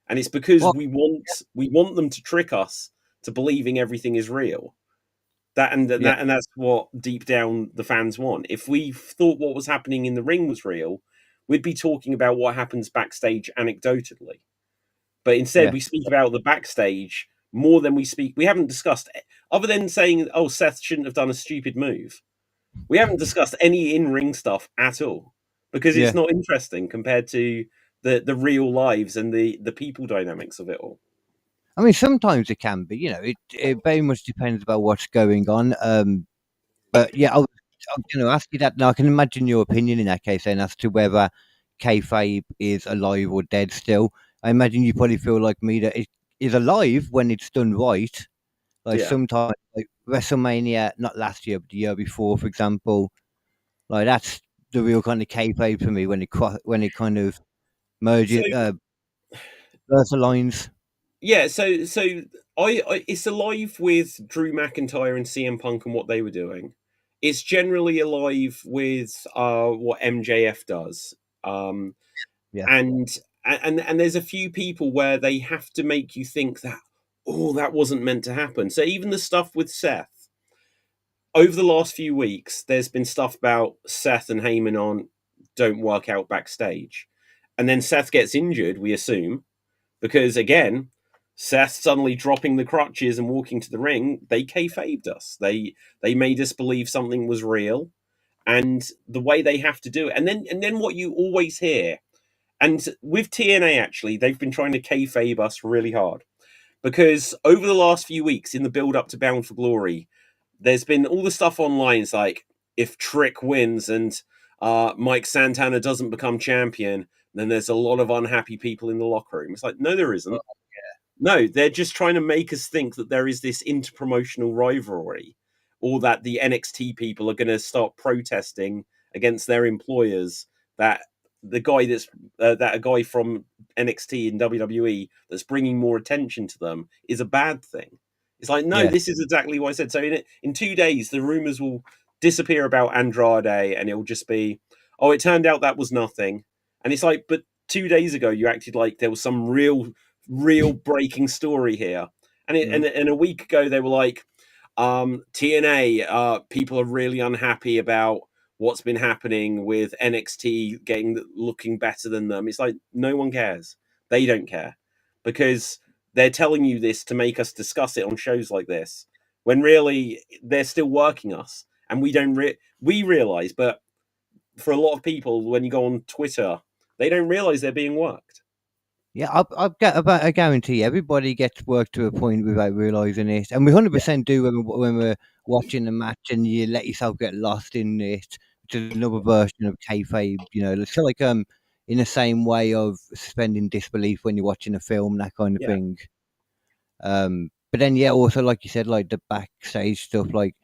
And it's because well, we want them to trick us to believing everything is real. yeah, And that's what deep down the fans want. If we thought what was happening in the ring was real, we'd be talking about what happens backstage anecdotally. But instead, yeah, we speak about the backstage more than we speak. We haven't discussed, other than saying, "Oh, Seth shouldn't have done a stupid move." We haven't discussed any in-ring stuff at all because it's yeah. not interesting compared to the real lives and the people dynamics of it all. I mean, sometimes it can be. It very much depends about what's going on. But yeah, I was going to ask you that. Now I can imagine your opinion in that case, then, as to whether kayfabe is alive or dead. Still, I imagine you probably feel like me that it is alive when it's done right. Like Yeah. sometimes, like WrestleMania, not last year, but the year before, for example. Like that's the real kind of kayfabe for me when it kind of So merges, blurs the lines. yeah, so I it's alive with Drew McIntyre and CM Punk and what they were doing. It's generally alive with what MJF does. Um Yeah. and and there's a few people where they have to make you think that, oh, that wasn't meant to happen. So even the stuff with Seth over the last few weeks, there's been stuff about Seth and Heyman on don't work out backstage, and then Seth gets injured, we assume, because again, Seth suddenly dropping the crutches and walking to the ring, they kayfabed us. They made us believe something was real, and the way they have to do it, and then what you always hear, and with TNA actually, they've been trying to kayfabe us really hard because over the last few weeks in the build up to Bound for Glory, there's been all the stuff online. It's like, if Trick wins and Mike Santana doesn't become champion, then there's a lot of unhappy people in the locker room. It's like, no, there isn't. No, they're just trying to make us think that there is this interpromotional rivalry, or that the NXT people are going to start protesting against their employers, that the guy that's that a guy from NXT and WWE that's bringing more attention to them is a bad thing. It's like, no, Yeah. this is exactly what I said. So in 2 days, the rumors will disappear about Andrade, and it'll just be, oh, it turned out that was nothing. And it's like, but 2 days ago, you acted like there was some real breaking story here. And and a week ago, they were like, TNA, people are really unhappy about what's been happening with NXT looking better than them. It's like, no one cares. They don't care, because they're telling you this to make us discuss it on shows like this, when really they're still working us, and we don't we realize. But for a lot of people, when you go on Twitter, they don't realize they're being worked. Yeah, I guarantee everybody gets worked to a point without realizing it, and we 100% do when we're watching a match and you let yourself get lost in it, which is another version of kayfabe. You know, it's like in the same way of suspending disbelief when you're watching a film, that kind of Yeah. thing. But then, yeah, also like you said, like the backstage stuff, like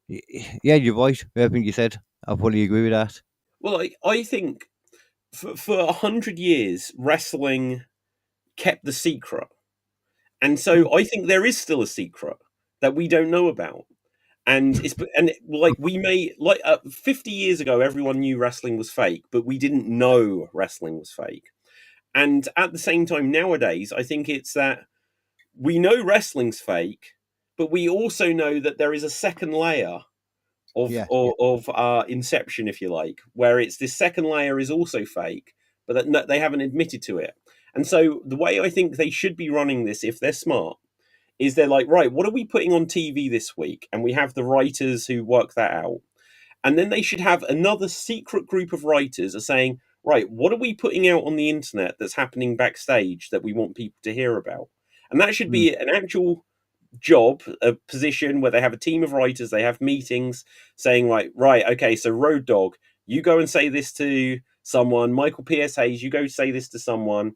yeah, you're right. Everything you said, I fully agree with that. Well, I think for 100 years, wrestling kept the secret. And so I think there is still a secret that we don't know about. And we may, 50 years ago, everyone knew wrestling was fake, but we didn't know wrestling was fake. And at the same time, nowadays, I think it's that we know wrestling's fake, but we also know that there is a second layer of inception, if you like, where it's this second layer is also fake, but that they haven't admitted to it. And so the way I think they should be running this, if they're smart, is they're like, right, what are we putting on TV this week? And we have the writers who work that out. And then they should have another secret group of writers are saying, right, what are we putting out on the internet that's happening backstage that we want people to hear about? And that should be an actual job, a position where they have a team of writers, they have meetings saying, right, okay, so Road Dogg, you go and say this to someone. Michael P.S. Hayes, you go say this to someone.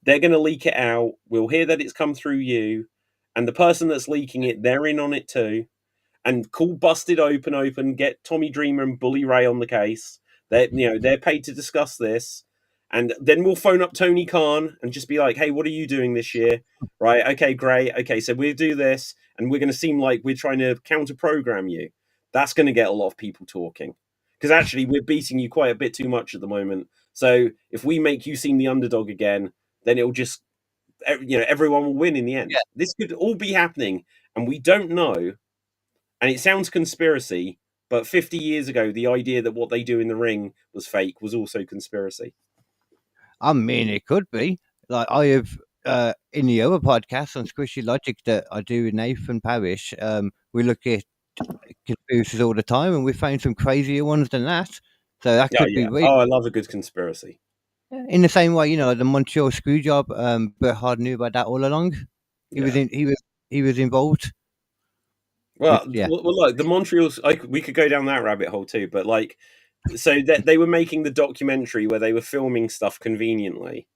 They're going to leak it out. We'll hear that it's come through you. And the person that's leaking it, they're in on it too. And call Busted Open, get Tommy Dreamer and Bully Ray on the case. They're paid to discuss this. And then we'll phone up Tony Khan and just be like, hey, what are you doing this year? Right, okay, great. Okay, so we'll do this, and we're going to seem like we're trying to counter-program you. That's going to get a lot of people talking. Because actually, we're beating you quite a bit too much at the moment. So if we make you seem the underdog again, then it'll just, everyone will win in the end. Yeah. This could all be happening, and we don't know. And it sounds conspiracy, but 50 years ago, the idea that what they do in the ring was fake was also conspiracy. I mean, it could be. Like I have in the other podcast on Squishy Logic that I do with Nathan Parrish, we look at conspiracies all the time, and we found some crazier ones than that. So that could be real. Oh, I love a good conspiracy. In the same way, the Montreal screw job, Bret Hart knew about that all along. He was involved. Well, look, the Montreal. We could go down that rabbit hole too, but so that they were making the documentary where they were filming stuff conveniently,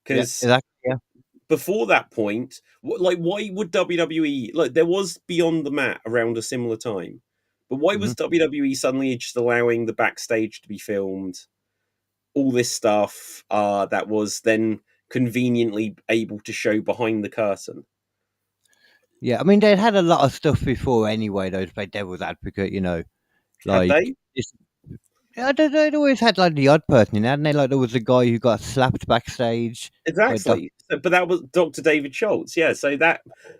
because before that point, why would WWE there was Beyond the Mat around a similar time, but why was WWE suddenly just allowing the backstage to be filmed? All this stuff that was then conveniently able to show behind the curtain. Yeah, I mean, they'd had a lot of stuff before anyway, though, to play devil's advocate, Had they? They'd always had the odd person in, hadn't they? Like there was a guy who got slapped backstage. Exactly. But that was Dr. David Schultz, yeah.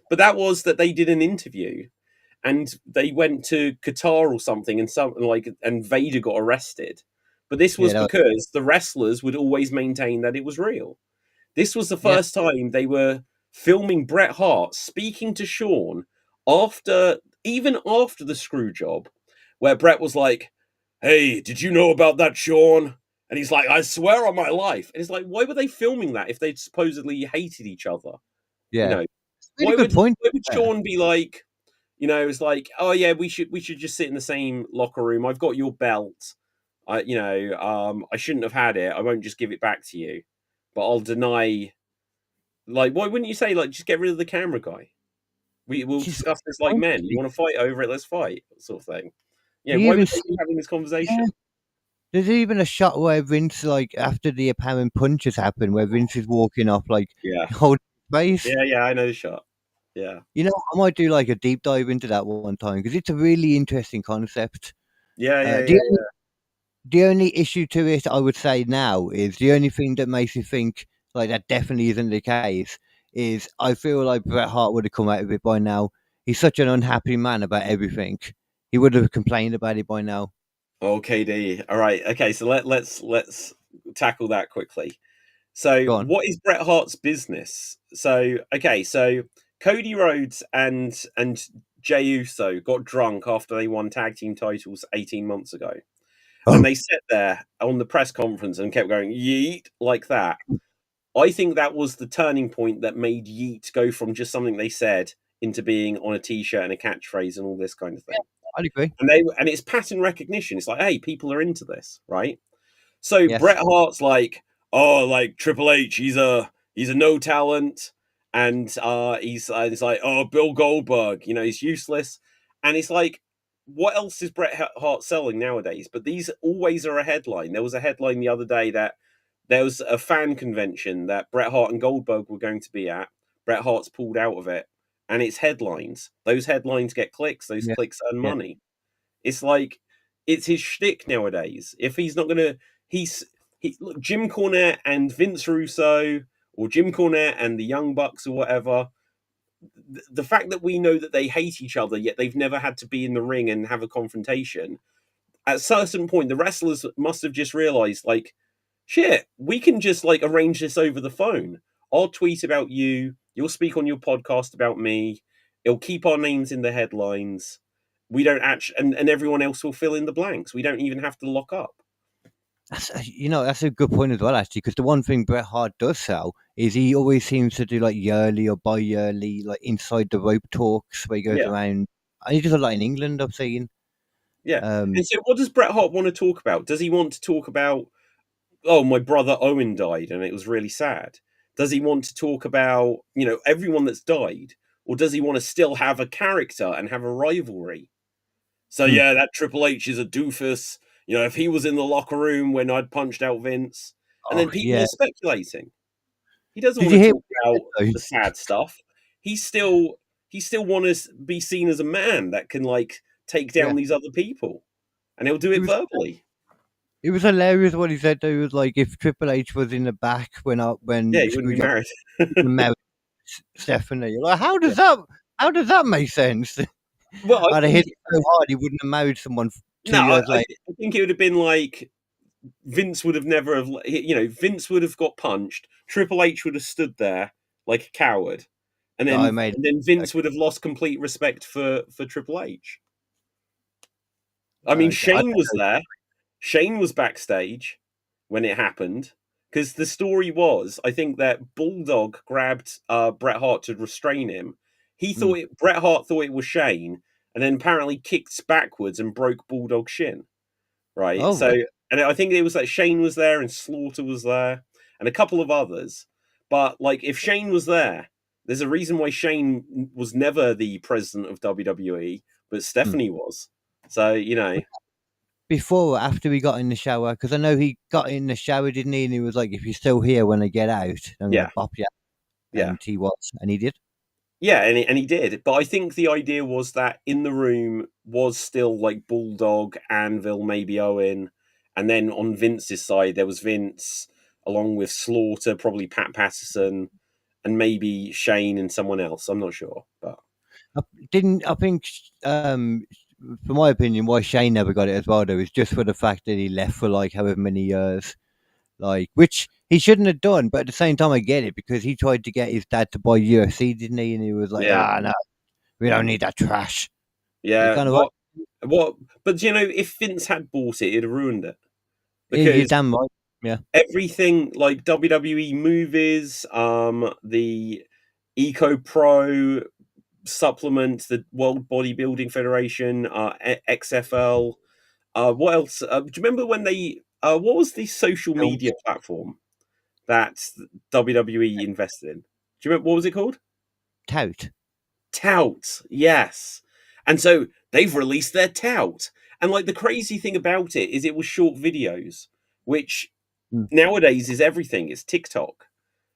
But that was that they did an interview and they went to Qatar or something, and Vader got arrested. But this was because the wrestlers would always maintain that it was real. This was the first time they were filming Bret Hart speaking to Shawn even after the screw job, where Bret was like, hey, did you know about that, Shawn? And he's like, I swear on my life. And it's like, why were they filming that if they supposedly hated each other? Yeah. Why would Shawn be like, You know, it's like, oh yeah, we should just sit in the same locker room. I've got your belt. I shouldn't have had it. I won't just give it back to you, but I'll deny. Like, why wouldn't you say, like, just get rid of the camera guy? We'll She's discuss this like men. You want to fight over it? Let's fight, sort of thing. Yeah, you why even would they be having this yeah. conversation? There's even a shot where Vince, like after the apparent punches happen, where Vince is walking off, like Yeah, holding his face. yeah, I know the shot. Yeah, You know, I might do like a deep dive into that one time because it's a really interesting concept. yeah, yeah, The yeah. the only issue to it, I would say now, is the only thing that makes you think like that definitely isn't the case is I feel like Bret Hart would have come out of it by now. He's such an unhappy man about everything. He would have complained about it by now. Okay, D. All right. Okay, so let's tackle that quickly. So, Go on. what is Bret Hart's business? So, okay, so Cody Rhodes and Jey Uso got drunk after they won tag team titles 18 months ago. And they sat there on the press conference and kept going, yeet, like that. I think that was the turning point that made yeet go from just something they said into being on a t-shirt and a catchphrase and all this kind of thing. I'd agree. And it's pattern recognition. It's like, hey, people are into this, right? So Yes. Bret Hart's like, oh, like Triple H, he's a no talent, and he's like, oh, Bill Goldberg, you know, he's useless, and it's like, what else is Bret Hart selling nowadays? But these always are a headline. There was a headline the other day that there was a fan convention that Bret Hart and Goldberg were going to be at. Bret Hart's pulled out of it, and it's headlines. Those headlines get clicks. Those Yeah. clicks earn Yeah. money. It's like it's his shtick nowadays. If he's not gonna, look, Jim Cornette and Vince Russo, or Jim Cornette and the Young Bucks, or whatever. The fact that we know that they hate each other, yet they've never had to be in the ring and have a confrontation. At a certain point, the wrestlers must have just realized, like, shit, we can just like arrange this over the phone. I'll tweet about you. You'll speak on your podcast about me. It'll keep our names in the headlines. We don't actually, and everyone else will fill in the blanks. We don't even have to lock up. That's a good point as well, actually, because the one thing Bret Hart does sell is he always seems to do like yearly or bi-yearly, like inside the rope talks where he goes Yeah. around. And he does a lot in England, I've seen. Yeah. And so what does Bret Hart want to talk about? Does he want to talk about, oh, my brother Owen died and it was really sad? Does he want to talk about, you know, everyone that's died? Or does he want to still have a character and have a rivalry? So, yeah, that Triple H is a doofus. You know, if he was in the locker room when I'd punched out Vince, and then people are speculating. He doesn't Did want you to hear talk about the sad stuff. He still want to be seen as a man that can like take down these other people, and he'll do it verbally. It was hilarious what he said though. He was like, if Triple H was in the back when he wouldn't be married. married Stephanie, you're like, how does that make sense? Well, I'd have hit it so hard he wouldn't have married someone 2 years later. I think it would have been like Vince would have never have, you know, Vince would have got punched. Triple H would have stood there like a coward, and then Vince would have lost complete respect for Triple H. I mean, Shane was there. Shane was backstage when it happened, because the story was, I think, that Bulldog grabbed Bret Hart to restrain him. He thought Bret Hart thought it was Shane, and then apparently kicked backwards and broke Bulldog's shin. Right. Oh, so, and I think it was like Shane was there and Slaughter was there and a couple of others. But like, if Shane was there, there's a reason why Shane was never the president of WWE, but Stephanie was. So, you know. Before or after he got in the shower? Because I know he got in the shower, didn't he? And he was like, if you're still here when I get out, I'm going to bop you. And he was. And he did. Yeah, and he did. But I think the idea was that in the room was still like Bulldog, Anvil, maybe Owen. And then on Vince's side, there was Vince, along with Slaughter, probably Pat Patterson, and maybe Shane and someone else. I'm not sure. But I think, for my opinion, why Shane never got it as well, though, is just for the fact that he left for like however many years. Like, which he shouldn't have done, but at the same time, I get it because he tried to get his dad to buy UFC, didn't he? And he was like, no, we don't need that trash. Yeah, kind of what? But you know, if Vince had bought it, it'd have ruined it. Because you're damn right. Yeah, everything like WWE movies, the Eco Pro, supplement, the World Bodybuilding Federation, XFL. What else? Do you remember when they? What was the social media platform that WWE invested in? Do you remember what was it called? Tout. Tout, yes. And so they've released their tout. And like the crazy thing about it is it was short videos, which nowadays is everything. It's TikTok.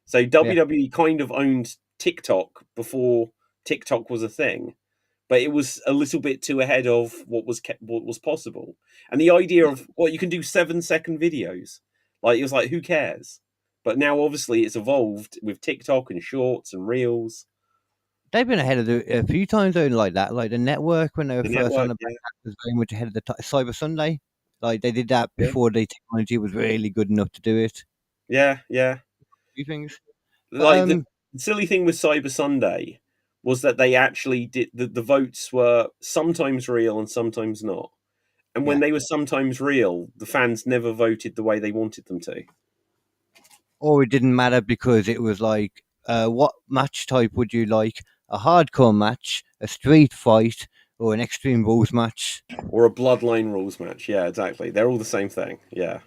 So WWE kind of owned TikTok before TikTok was a thing, but it was a little bit too ahead of what was possible. And the idea of you can do 7-second videos, like it was like who cares? But now obviously it's evolved with TikTok and shorts and reels. They've been ahead of a few times though, like that. Like the network when they were The first on network, the was very much ahead of the Cyber Sunday. Like they did that before the technology was really good enough to do it. yeah. Few things. Like But, the silly thing with Cyber Sunday was that they actually did the votes were sometimes real and sometimes not. And when they were sometimes real, the fans never voted the way they wanted them to. or it didn't matter because it was like, what match type would you like? A hardcore match, a street fight, or an Extreme Rules match? Or a Bloodline rules match. Yeah, exactly. They're all the same thing. Yeah.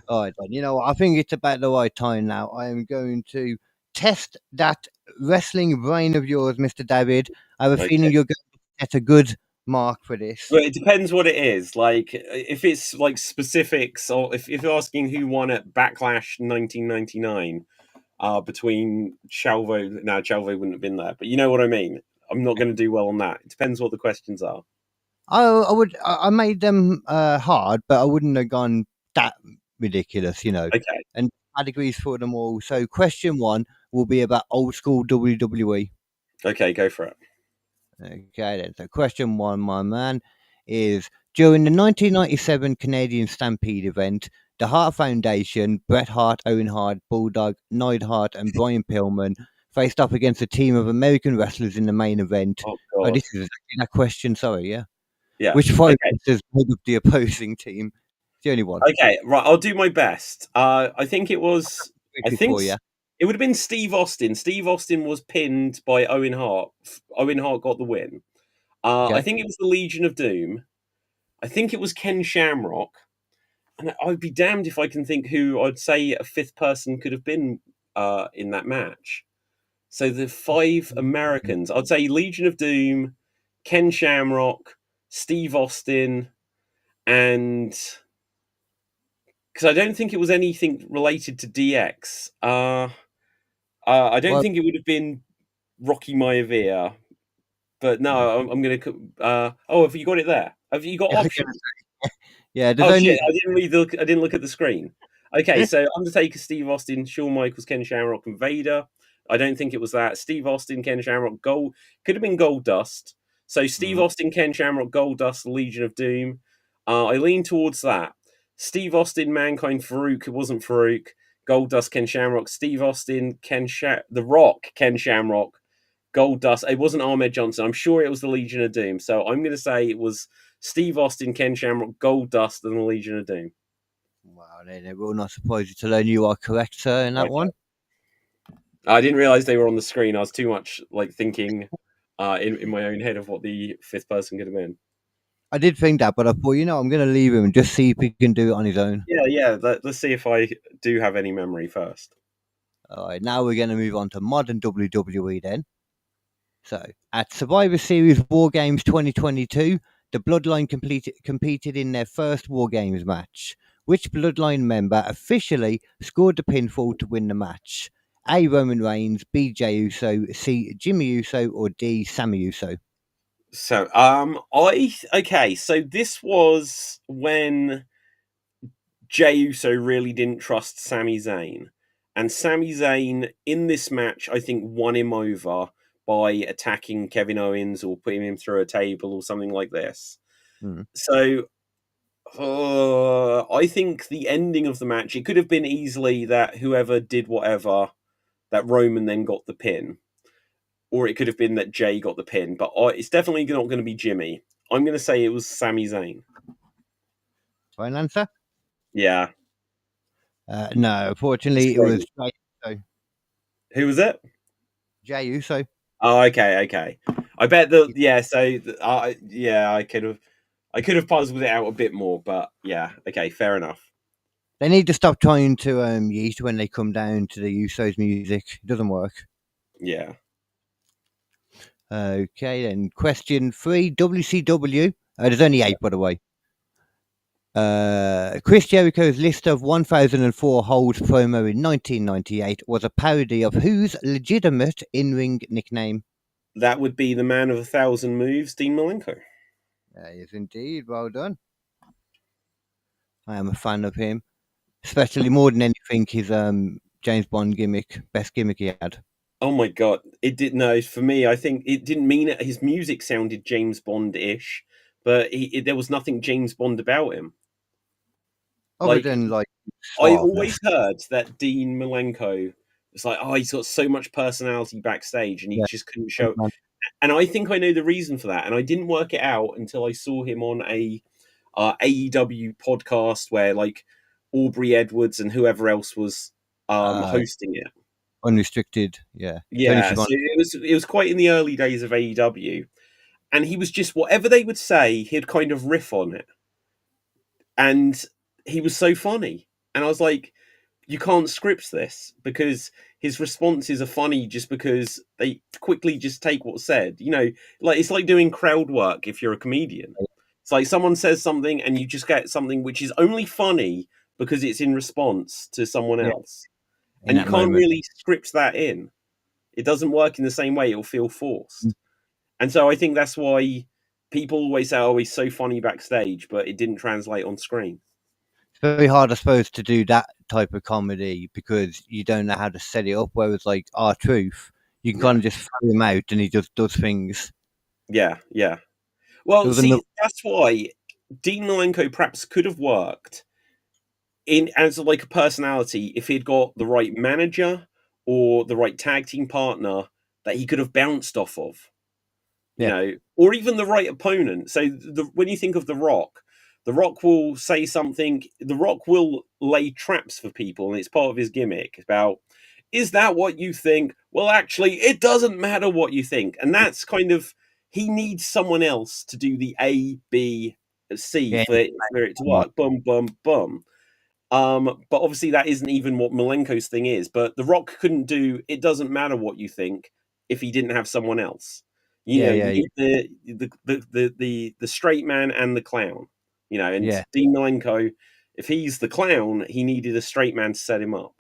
All right, then. You know what? I think it's about the right time now. I am going to test that wrestling brain of yours, Mr. David. I have a feeling you're going to get a good mark for this. But it depends what it is. Like, if it's like specifics, or if you're asking who won at Backlash 1999 between Chalvo, no, Chalvo wouldn't have been there, but you know what I mean. I'm not going to do well on that. It depends what the questions are. I made them hard, but I wouldn't have gone that ridiculous, you know. Okay. And categories for them all. So, question 1 will be about old school WWE. Okay, go for it. Okay, then. So, question 1, my man, is during the 1997 Canadian Stampede event, the Hart Foundation, Bret Hart, Owen Hart, Bulldog, Neidhart, and Brian Pillman faced up against a team of American wrestlers in the main event. Oh, Oh, God. this is exactly that question. Sorry, yeah. Yeah. Which five wrestlers made up the opposing team? It's the only one. Okay, right. I'll do my best. I think it was. I think Yeah. it would have been Steve Austin. Steve Austin was pinned by Owen Hart. Owen Hart got the win. I think it was the Legion of Doom. I think it was Ken Shamrock. And I'd be damned if I can think who I'd say a fifth person could have been in that match. So the 5 Americans, I'd say Legion of Doom, Ken Shamrock, Steve Austin, and because I don't think it was anything related to DX. I don't think it would have been Rocky Maivia, but no, I'm going to. Have you got it there? Have you got options? Yeah. Shit! I didn't look at the screen. Okay, so Undertaker, Steve Austin, Shawn Michaels, Ken Shamrock, and Vader. I don't think it was that. Steve Austin, Ken Shamrock, Gold could have been Goldust. So Steve Austin, Ken Shamrock, Goldust, Legion of Doom. I lean towards that. Steve Austin, Mankind, Farouk. It wasn't Farouk. Goldust, Ken Shamrock, Steve Austin, The Rock, Ken Shamrock, Goldust. It wasn't Ahmed Johnson. I'm sure it was the Legion of Doom. So I'm going to say it was Steve Austin, Ken Shamrock, Goldust, and the Legion of Doom. Wow, they will not surprise you to learn you are correct, sir, in that one. I didn't realize they were on the screen. I was too much like thinking in my own head of what the fifth person could have been. I did think that, but I thought, I'm going to leave him and just see if he can do it on his own. Yeah. Let's see if I do have any memory first. All right, now we're going to move on to modern WWE then. So, at Survivor Series War Games 2022, the Bloodline competed in their first War Games match. Which Bloodline member officially scored the pinfall to win the match? A. Roman Reigns, B. Jey Uso, C. Jimmy Uso, or D. Sammy Uso? So, so this was when Jey Uso really didn't trust Sami Zayn. And Sami Zayn, in this match, I think won him over by attacking Kevin Owens or putting him through a table or something like this. So, I think the ending of the match, it could have been easily that whoever did whatever, that Roman then got the pin. Or it could have been that Jay got the pin, but it's definitely not going to be Jimmy. I'm going to say it was Sami Zayn. Final answer? Yeah. No, unfortunately, it was Jey Uso. Who was it? Jey Uso. Oh, okay. I bet So I could have puzzled it out a bit more, but yeah, okay, fair enough. They need to stop trying to yeast when they come down to the Usos music. It doesn't work. Yeah. Okay, then question 3, WCW. There's only 8, by the way. Chris Jericho's list of 1004 holds promo in 1998 was a parody of whose legitimate in-ring nickname? That would be the man of 1,000 moves, Dean Malenko. Yes, indeed. Well done. I am a fan of him, especially more than anything his James Bond gimmick, best gimmick he had. Oh my god, it did no for me. I think it didn't mean it. His music sounded James Bond-ish, but there was nothing James Bond about him. Other Like than like, I suaveness. always heard that Dean Malenko was like, oh, he's got so much personality backstage, and he Yeah. just couldn't show. And I think I know the reason for that, and I didn't work it out until I saw him on a AEW podcast where like Aubrey Edwards and whoever else was hosting it. Unrestricted, yeah. Yeah, so it was quite in the early days of AEW, and he was just whatever they would say, he'd kind of riff on it, and he was so funny. And I was like, you can't script this because his responses are funny just because they quickly just take what's said. You know, like it's like doing crowd work if you're a comedian. It's like someone says something and you just get something which is only funny because it's in response to someone else, and you can't really script that in. It doesn't work in the same way. It'll feel forced. And so I think that's why people always say, oh, he's so funny backstage, but it didn't translate on screen. It's very hard, I suppose, to do that type of comedy because you don't know how to set it up. Whereas, like, R-Truth, you can kind of just throw him out and he just does things. Yeah. Well, see, that's why Dean Malenko perhaps could have worked in as like a personality if he'd got the right manager or the right tag team partner that he could have bounced off of. You know, or even the right opponent. So when you think of The Rock will say something. The Rock will lay traps for people, and it's part of his gimmick about, is that what you think? Well, actually, it doesn't matter what you think. And that's kind of, he needs someone else to do the A, B, C for it to work. Boom, boom, boom. But obviously that isn't even what Malenko's thing is. But The Rock couldn't do it doesn't matter what you think if he didn't have someone else. You need the straight man and the clown. You know, and Dean Malenko, if he's the clown, he needed a straight man to set him up.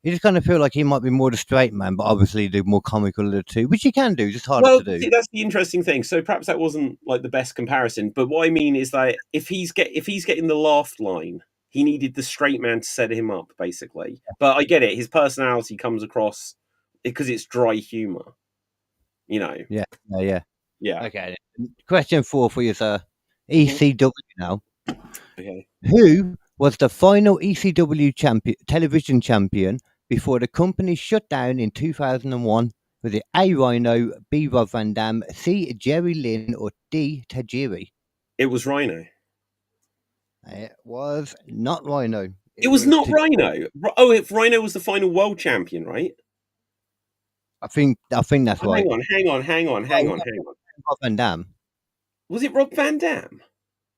You just kind of feel like he might be more the straight man, but obviously the more comical of the two, which you can do, just harder to do. See, that's the interesting thing. So perhaps that wasn't like the best comparison, but what I mean is that if he's getting the laugh line, he needed the straight man to set him up, basically. But I get it; his personality comes across because it's dry humor. You know. Yeah. Okay. Question 4 for you, sir. ECW now. Okay. Who was the final ECW television champion before the company shut down in 2001? Was it A. Rhino, B. Rob Van Dam, C. Jerry Lynn, or D. Tajiri? It was Rhino. It was not Rhino. It was not Rhino. Oh, if Rhino was the final world champion, right? I think that's right. Hang on. Rob Van Dam. Was it Rob Van Dam?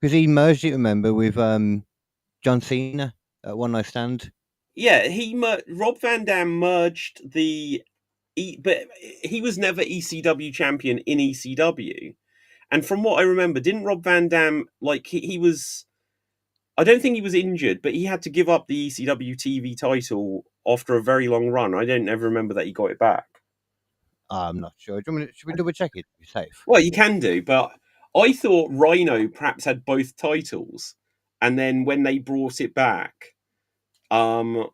Because he merged it, remember, with John Cena at One Night Stand. Yeah, Rob Van Dam merged but he was never ECW champion in ECW. And from what I remember, didn't Rob Van Dam, like, he was, I don't think he was injured, but he had to give up the ECW TV title after a very long run. I don't ever remember that he got it back. I'm not sure. Should we double check it to be safe? Well, you can do, but I thought Rhino perhaps had both titles. And then when they brought it back, when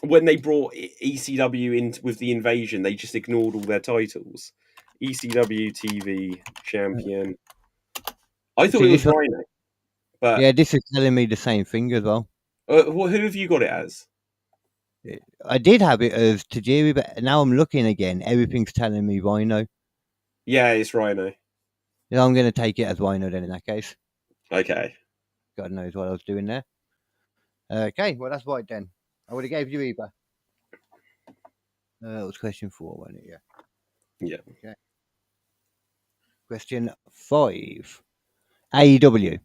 they brought ECW in with the invasion, they just ignored all their titles. ECW TV champion. I thought it was Rhino. But yeah, this is telling me the same thing as well. Who have you got it as? I did have it as Tajiri, but now I'm looking again. Everything's telling me Rhino. Yeah, it's Rhino. Yeah, I'm going to take it as Rhino then in that case. Okay. God knows what I was doing there. Okay, well, that's right then. I would have gave you either. It was question 4, wasn't it? Yeah. Yeah. Okay. Question 5. AEW.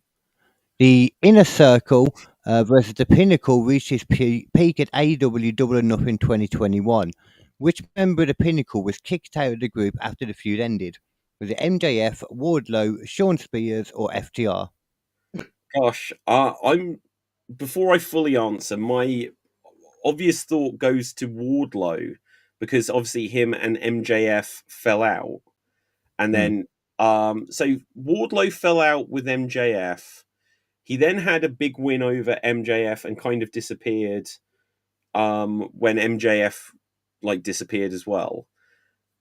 The Inner Circle versus the Pinnacle reached its peak at AEW Double or Nothing 2021. Which member of the Pinnacle was kicked out of the group after the feud ended? Was it MJF, Wardlow, Shawn Spears, or FTR? Gosh, I'm before I fully answer, my obvious thought goes to Wardlow because obviously him and MJF fell out, and Hmm. then so Wardlow fell out with MJF. He then had a big win over MJF and kind of disappeared when MJF like disappeared as well.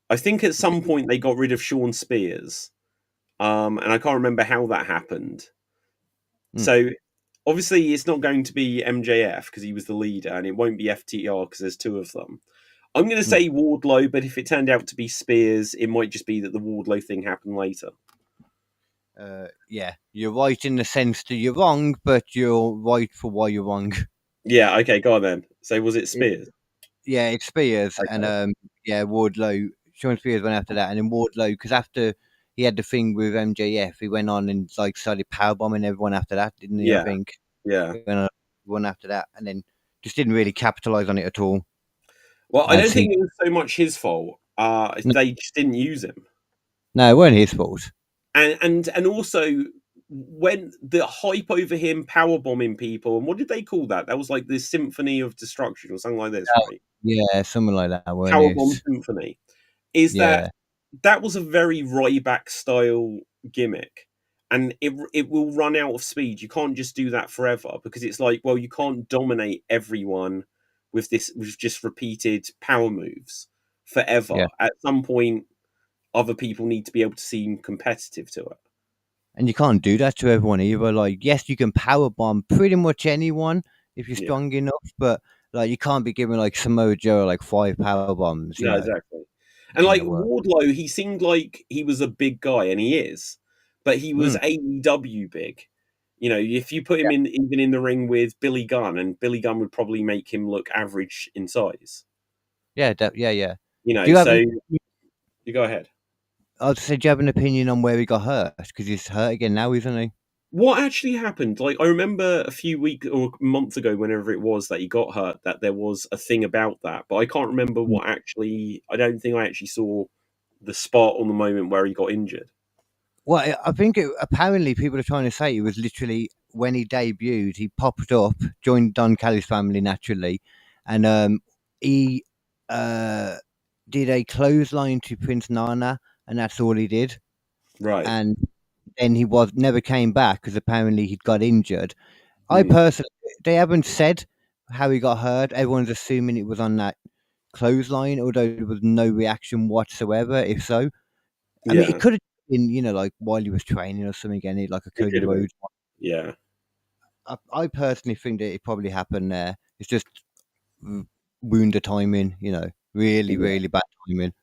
I think at some point they got rid of Shawn Spears. And I can't remember how that happened. Hmm. So obviously it's not going to be MJF because he was the leader, and it won't be FTR because there's two of them. I'm going to say Wardlow, but if it turned out to be Spears, it might just be that the Wardlow thing happened later. Yeah, you're right in the sense that you're wrong, but you're right for why you're wrong. Yeah, okay, go on then. So was it Spears? Yeah, it's Spears, Okay. and yeah, Wardlow. Shawn Spears went after that, and then Wardlow, because after he had the thing with MJF, he went on and like started powerbombing everyone after that, didn't he? I Yeah, think yeah. he went on one after that, and then just didn't really capitalize on it at all. Well, I don't As think he, it was so much his fault. no, They just didn't use him. it wasn't his fault. And also when the hype over him power bombing people, and what did they call that? That was like the Symphony of Destruction or something like this, Oh, right? yeah, something like that, weren't Power it? bomb symphony. Is Yeah, that was a very Ryback style gimmick, and it will run out of speed. You can't just do that forever because it's like, well, you can't dominate everyone with just repeated power moves yeah. forever. At some point, other people need to be able to seem competitive to it. And you can't do that to everyone either. Like, yes, you can power bomb pretty much anyone if you're Yeah. strong enough, but like you can't be giving like Samoa Joe like 5 power bombs. No, exactly. And Ain't like gonna work. Wardlow, he seemed like he was a big guy, and he is, but he was Mm. AEW big. You know, if you put him Yeah, in even in the ring with Billy Gunn, and Billy Gunn would probably make him look average in size. yeah, yeah. You Do know, you have? so you go ahead. I'd say, do you have an opinion on where he got hurt? Because he's hurt again now, isn't he? What actually happened? Like, I remember a few weeks or months ago, whenever it was that he got hurt, that there was a thing about that, but I can't remember Mm. what actually. I don't think I actually saw the spot on the moment where he got injured. Well, I think apparently people are trying to say it was literally when he debuted, he popped up, joined Don Callis' family naturally, and he uh, did a clothesline to Prince Nana, and that's all he did. Right. And then he was never came back because apparently he'd got injured. I Hmm. personally, they haven't said how he got hurt. Everyone's assuming it was on that clothesline, although there was no reaction whatsoever. If so, I mean, it Yeah. could have been, like while he was training or something, again, like a It Cody could have been. Rhodes. Yeah. I personally think that it probably happened there. It's just wounded timing, really, Yeah. really bad timing.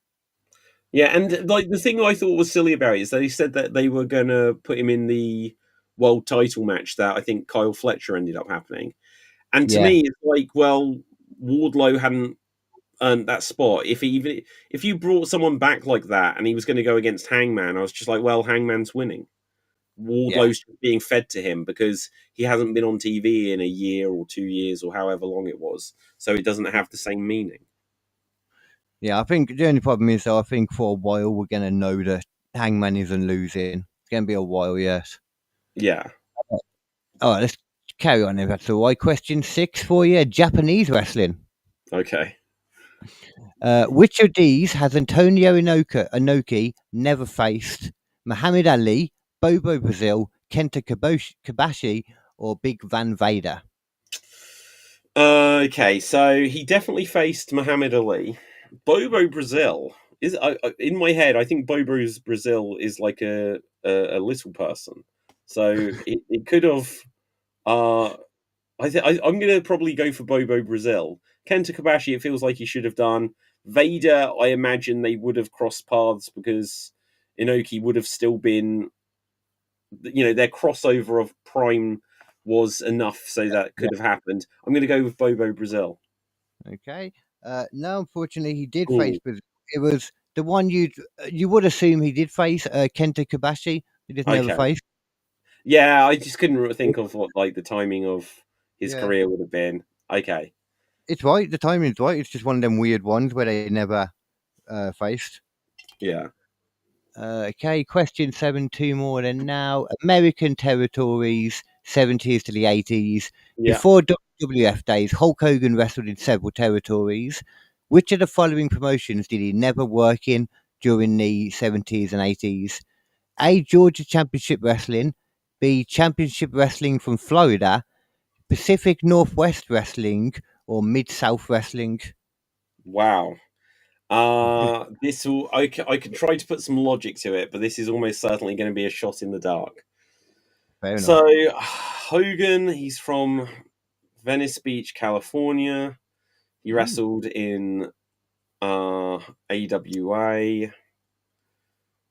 Yeah, and like the thing I thought was silly about it is they said that they were gonna put him in the world title match that I think Kyle Fletcher ended up happening. And to Yeah, me, it's like, well, Wardlow hadn't earned that spot. If you brought someone back like that and he was going to go against Hangman, I was just like, well, Hangman's winning. yeah. Wardlow's being fed to him because he hasn't been on TV in a year or 2 years or however long it was, so it doesn't have the same meaning. Yeah, I think the only problem is, though, I think for a while we're going to know that Hangman isn't losing. It's going to be a while yet. Yeah. All right, let's carry on if that's all right. Question 6 for you: Japanese wrestling. Okay. Which of these has Antonio Inoki never faced? Muhammad Ali, Bobo Brazil, Kenta Kobashi, or Big Van Vader? Okay, so he definitely faced Muhammad Ali. Bobo Brazil is in my head. I think Bobo's Brazil is like a little person, so it could have. Uh, I'm gonna probably go for Bobo Brazil. Kenta Kobashi, it feels like he should have done. Vader, I imagine they would have crossed paths because Inoki would have still been, their crossover of Prime was enough so that Yeah. could have happened. I'm going to go with Bobo Brazil. Okay. No, unfortunately, he did face Ooh, Brazil. It was The one you would assume he did face Kenta Kobashi. He just never Okay. faced. Yeah, I just couldn't think of what like the timing of his Yeah. career would have been. Okay. It's right. The timing's right. It's just one of them weird ones where they never faced. Yeah. Okay, question 7, 2 more than now. American territories, 70s to the 80s. Yeah. Before WWF days, Hulk Hogan wrestled in several territories. Which of the following promotions did he never work in during the 70s and 80s? A. Georgia Championship Wrestling. B. Championship Wrestling from Florida. Pacific Northwest Wrestling. Or Mid South Wrestling. Wow. This will I could try to put some logic to it, but this is almost certainly going to be a shot in the dark. Fair enough. So Hogan, he's from Venice Beach, California. He wrestled in AWA,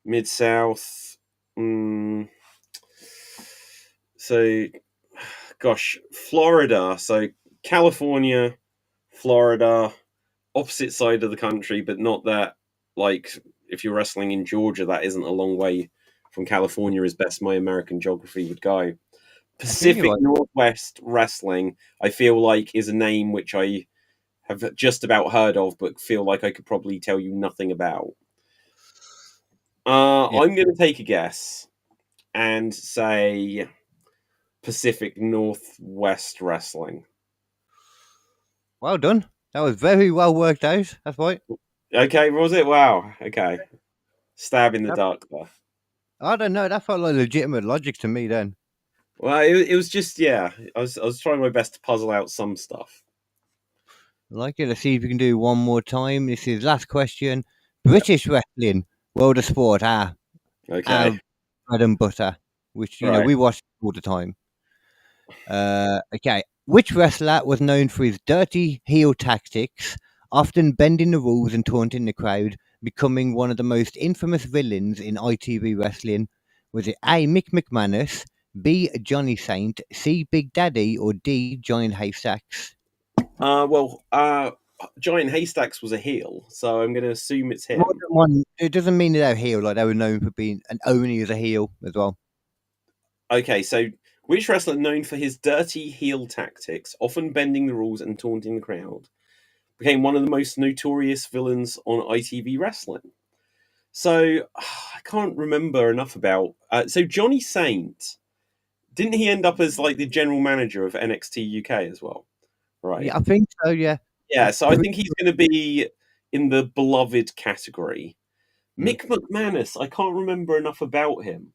Mid South. So, gosh, Florida. So California, Florida, opposite side of the country, but not that. Like if you're wrestling in Georgia, that isn't a long way from California, as best my American geography would go. Pacific right. Northwest Wrestling, I feel like, is a name which I have just about heard of, but feel like I could probably tell you nothing about. I'm going to take a guess and say Pacific Northwest Wrestling. Well done. That was very well worked out. That's right. Okay, was it? Wow. Okay. Stab in the dark there. I don't know. That felt like legitimate logic to me then. Well, it was just, yeah. I was trying my best to puzzle out some stuff. I like it. Let's see if we can do one more time. This is last question. British wrestling, world of sport. Okay. Bread and butter, which Right. we watch all the time. Okay. Which wrestler was known for his dirty heel tactics, often bending the rules and taunting the crowd, becoming one of the most infamous villains in ITV wrestling? Was it A. Mick McManus, B. Johnny Saint, C. Big Daddy, or D. Giant Haystacks? Giant Haystacks was a heel, so I'm going to assume it's him. More than one. It doesn't mean they're a heel, like they were known for being and only as a heel as well. Okay, so which wrestler known for his dirty heel tactics, often bending the rules and taunting the crowd, became one of the most notorious villains on ITV wrestling? So I can't remember enough about. So Johnny Saint, didn't he end up as like the general manager of NXT UK as well? Right. Yeah, I think so. Yeah. Yeah, so I think he's going to be in the beloved category. Mick McManus, I can't remember enough about him,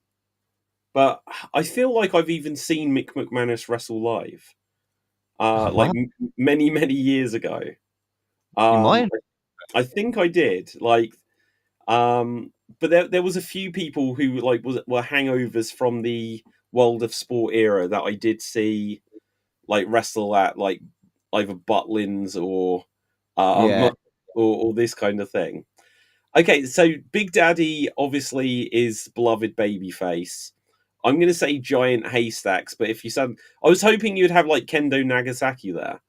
but I feel like I've even seen Mick McManus wrestle live, like many, many years ago. I think I did. Like, but there was a few people who like were hangovers from the World of Sport era that I did see, like wrestle at like either Butlins or this kind of thing. Okay, so Big Daddy obviously is beloved babyface. I'm going to say Giant Haystacks, but if you said, I was hoping you'd have like Kendo Nagasaki there,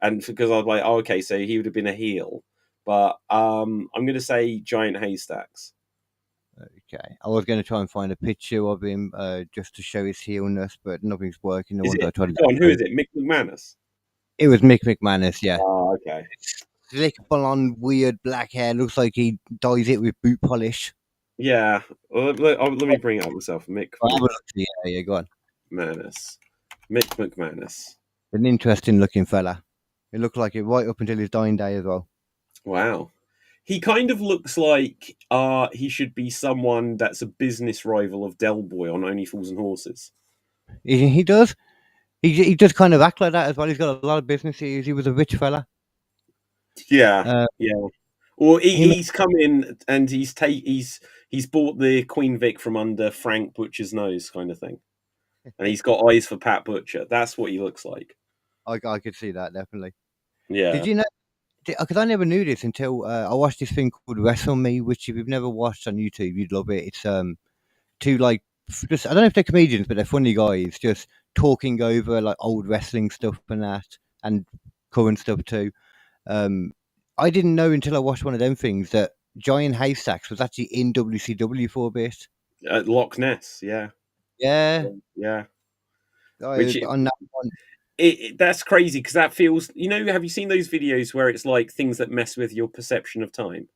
and because I was like, oh, okay, so he would have been a heel. But I'm going to say Giant Haystacks. Okay, I was going to try and find a picture of him just to show his heelness, but nothing's working. Who is it? Mick McManus. It was Mick McManus, yeah. Oh, okay. Slick blonde, weird black hair. Looks like he dyes it with boot polish. Yeah. Well, let me bring it up myself. Mick. Yeah, go on. Mick McManus. An interesting looking fella. It looked like it right up until his dying day as well. Wow. He kind of looks like he should be someone that's a business rival of Del Boy on Only Fools and Horses. He does. He does kind of act like that as well. He's got a lot of business. He was a rich fella. Yeah, yeah. Well, he's come in and he's bought the Queen Vic from under Frank Butcher's nose, kind of thing, and he's got eyes for Pat Butcher. That's what he looks like. I could see that definitely. Yeah. Did you know? Because I never knew this until I watched this thing called Wrestle Me, which if you've never watched on YouTube, you'd love it. It's two like just I don't know if they're comedians, but they're funny guys, just talking over like old wrestling stuff and that, and current stuff too. I didn't know until I watched one of them things that Giant Haystacks was actually in WCW for a bit. At Loch Ness, yeah, Yeah, yeah. I, Which on that one. that's crazy because that feels. Have you seen those videos where it's like things that mess with your perception of time?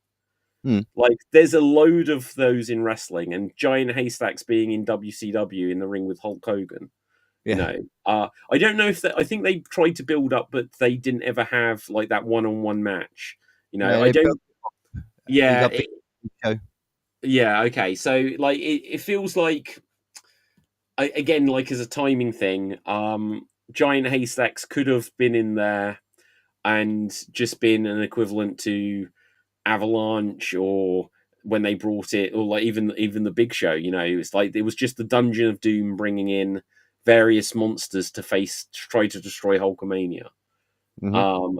Hmm. Like, there's a load of those in wrestling, and Giant Haystacks being in WCW in the ring with Hulk Hogan. Yeah, I don't know if I think they tried to build up, but they didn't ever have like that one-on-one match. no, I they built. don't. You Yeah, got big show. yeah. Okay, so like it feels like again, like as a timing thing. Giant Haystacks could have been in there and just been an equivalent to Avalanche, or when they brought it, or like even the Big Show. It's like it was just the Dungeon of Doom bringing in various monsters to try to destroy Hulkamania. Hmm.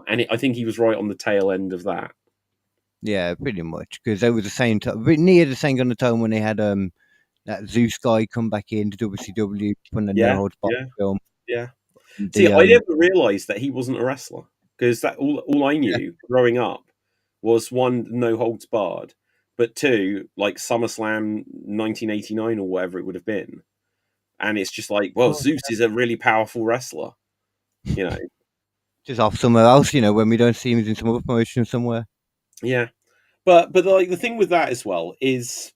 And I think he was right on the tail end of that. Yeah, pretty much because they were the same time, near the same kind of time when they had that Zeus guy come back into WCW from the No Yeah, Holds Barred yeah, film. yeah. See, The I never realised that he wasn't a wrestler, because that all I Yeah. knew growing up was, one, no holds barred, but two, like SummerSlam 1989 or whatever it would have been, and it's just like, well, Oh, Zeus is a really powerful wrestler, you know. just off somewhere else, when we don't see him in some other promotion somewhere. Yeah, but like the thing with that as well is,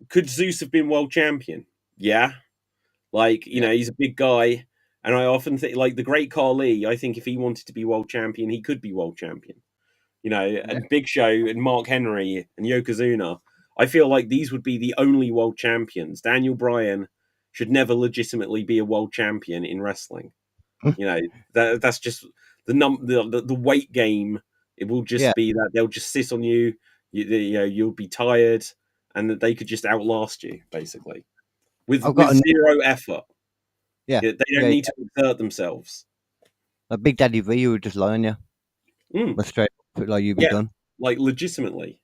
could Zeus have been world champion? Yeah, like Yeah. he's a big guy, and I often think, like, the great Carly. I think if he wanted to be world champion, he could be world champion. Yeah. And Big Show and Mark Henry and Yokozuna. I feel like these would be the only world champions. Daniel Bryan should never legitimately be a world champion in wrestling. That's just the weight game. It will Yeah. just be that they'll just sit on you. You'll be tired, and that they could just outlast you basically with I've got a zero effort. yeah. They don't Yeah. need to exert themselves. A Big Daddy V who would just lie on you, Mm, but straight up, like you'd be yeah, done. like legitimately.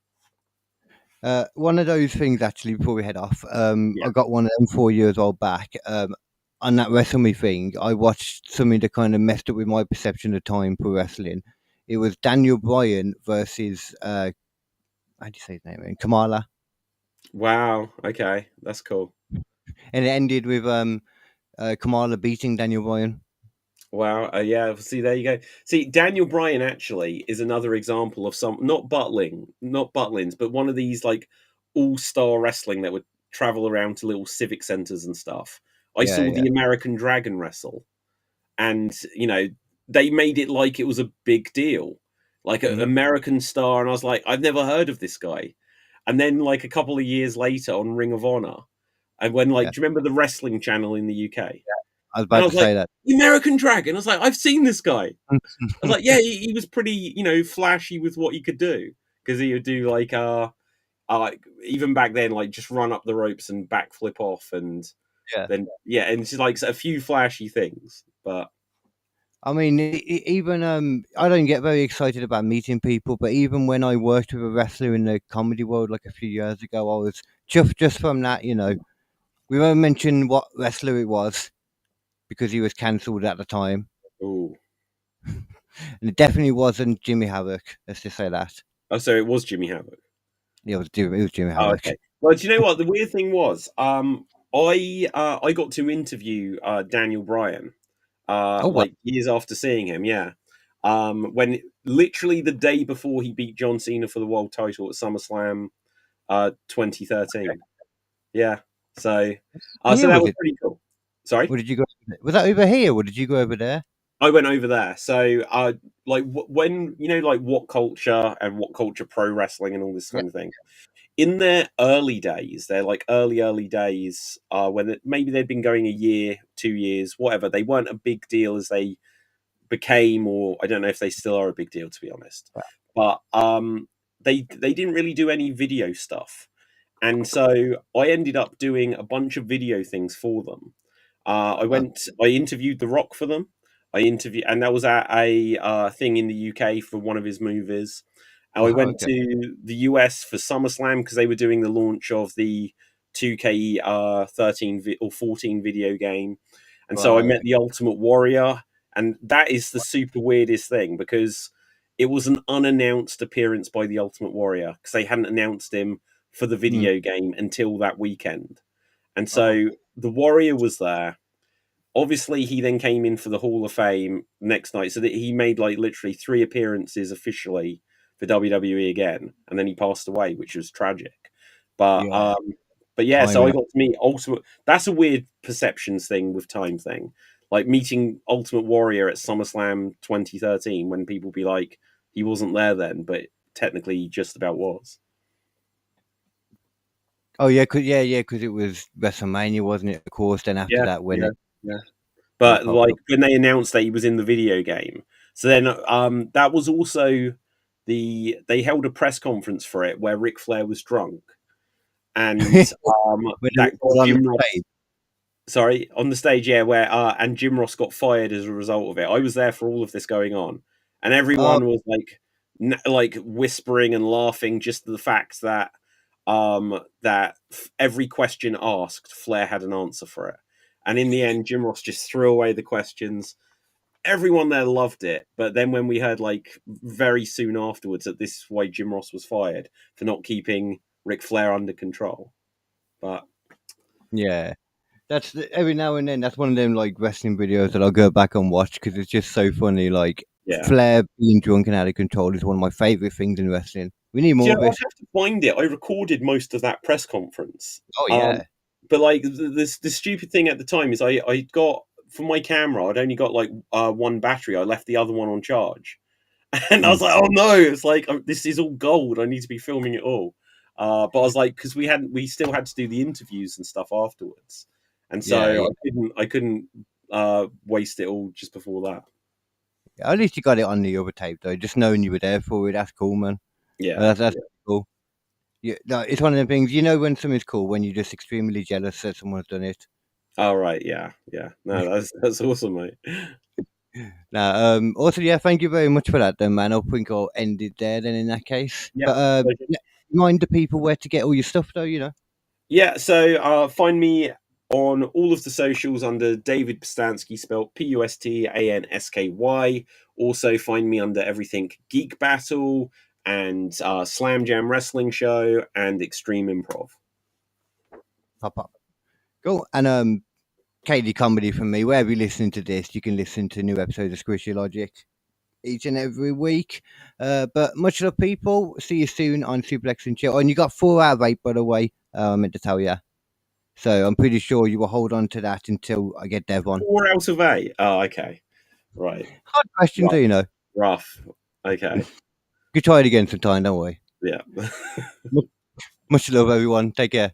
One of those things actually before we head off, Yeah. I got one of them 4 years old back. On that WrestleMe thing, I watched something that kind of messed up with my perception of time for wrestling. It was Daniel Bryan versus how do you say his name? Kamala, Wow. Okay, that's cool. and it ended with Kamala beating Daniel Bryan. Wow. Yeah. See, there you go. See, Daniel Bryan actually is another example of some, not Butlins, but one of these like all-star wrestling that would travel around to little civic centers and stuff. I Yeah, saw yeah. the American Dragon wrestle, and they made it like it was a big deal, like an Mhm. American star, and I was like, I've never heard of this guy. And then, like, a couple of years later on Ring of Honor, and when, like, Yeah. do you remember the wrestling channel in the UK? I was And I about to was like, say that. the American Dragon. I was like, I've seen this guy. I was like, yeah, he was pretty, flashy with what he could do, because he would do like even back then, like, just run up the ropes and backflip off, and Yeah. then and it's like a few flashy things, but I mean, even I don't get very excited about meeting people, but even when I worked with a wrestler in the comedy world like a few years ago, I was just from that. We won't mention what wrestler it was because he was cancelled at the time, oh, and it definitely wasn't Jimmy Havoc. Let's just say that. so it was Jimmy Havoc. Yeah, it was Jimmy Oh, Havoc. okay. Well, do you know what the weird thing was? I got to interview Daniel Bryan Oh, what? like years after seeing him. Yeah, when literally the day before he beat John Cena for the world title at SummerSlam 2013. Yeah, so Here that was was it? pretty cool. Sorry, Or did you go? Was that over here, or did you go over there? I went over there. So like when like What Culture and What Culture Pro Wrestling and all this Yeah, kind of thing. In their early days, their like early days, when maybe they'd been going a year, 2 years, whatever, they weren't a big deal as they became, or I don't know if they still are a big deal, to be honest. But they didn't really do any video stuff, and so I ended up doing a bunch of video things for them. oh, I interviewed The Rock for them. And that was at a thing in the UK for one of his movies. And I wow, went okay, to the US for SummerSlam because they were doing the launch of the 2K 13 or 14 video game. And so I right, met the Ultimate Warrior. And that is the super weirdest thing, because it was an unannounced appearance by the Ultimate Warrior because they hadn't announced him for the video game until that weekend. And so the Warrior was there. Obviously, he then came in for the Hall of Fame next night, so that he made like literally 3 appearances officially for WWE again, and then he passed away, which was tragic. But yeah, so I got to meet Ultimate. That's a weird perceptions thing with time thing, like meeting Ultimate Warrior at SummerSlam 2013 when people be like, he wasn't there then, but technically he just about was. Oh yeah, because it was WrestleMania, wasn't it? Of course. Then after that, when but like when they announced that he was in the video game, so then that was also they held a press conference for it where Ric Flair was drunk, and that Jim Ross, sorry, on the stage, where and Jim Ross got fired as a result of it. I was there for all of this going on, and everyone was like whispering and laughing just at the fact that that every question asked, Flair had an answer for it. And in the end, Jim Ross just threw away the questions. Everyone there loved it. But then when we heard like very soon afterwards that this is why Jim Ross was fired for not keeping Ric Flair under control. But yeah, that's every now and then. That's one of them like wrestling videos that I'll go back and watch because it's just so funny. Like Flair being drunk and out of control is one of my favorite things in wrestling. We need more of it. I have to find it. I recorded most of that press conference. Oh yeah. But like the stupid thing at the time is I got for my camera, I'd only got like one battery. I left the other one on charge, and I was like, oh no! It's like this is all gold. I need to be filming it all. But I was like, because we still had to do the interviews and stuff afterwards, and so I couldn't waste it all just before that. Yeah, at least you got it on the other tape though. Just knowing you were there for it, that's cool, man. Yeah, that's cool. Yeah, no, it's one of the things, when something's cool, when you're just extremely jealous that someone's done it. Oh, right, yeah. No, that's awesome, mate. Now, also, thank you very much for that, then, man. I think I'll end it there, then, in that case. Yeah, but remind the people where to get all your stuff, though, Yeah, so find me on all of the socials under David Putansky, spelled Pustansky. Also, find me under everything Geek Battle and Slam Jam Wrestling Show and Extreme-Improv. Pop. Cool. And Kd Comedy from me. Wherever you're listening to this, you can listen to new episodes of Squishy Logic each and every week. But much love, people. See you soon on Suplex and Chill. And you got 4 out of 8, by the way. I meant to tell you. So I'm pretty sure you will hold on to that until I get Devon. 4 out of 8? Oh, okay. Right. Hard question, do you know? Rough. Okay. You try it again sometime, don't worry. Yeah. Much love, everyone. Take care.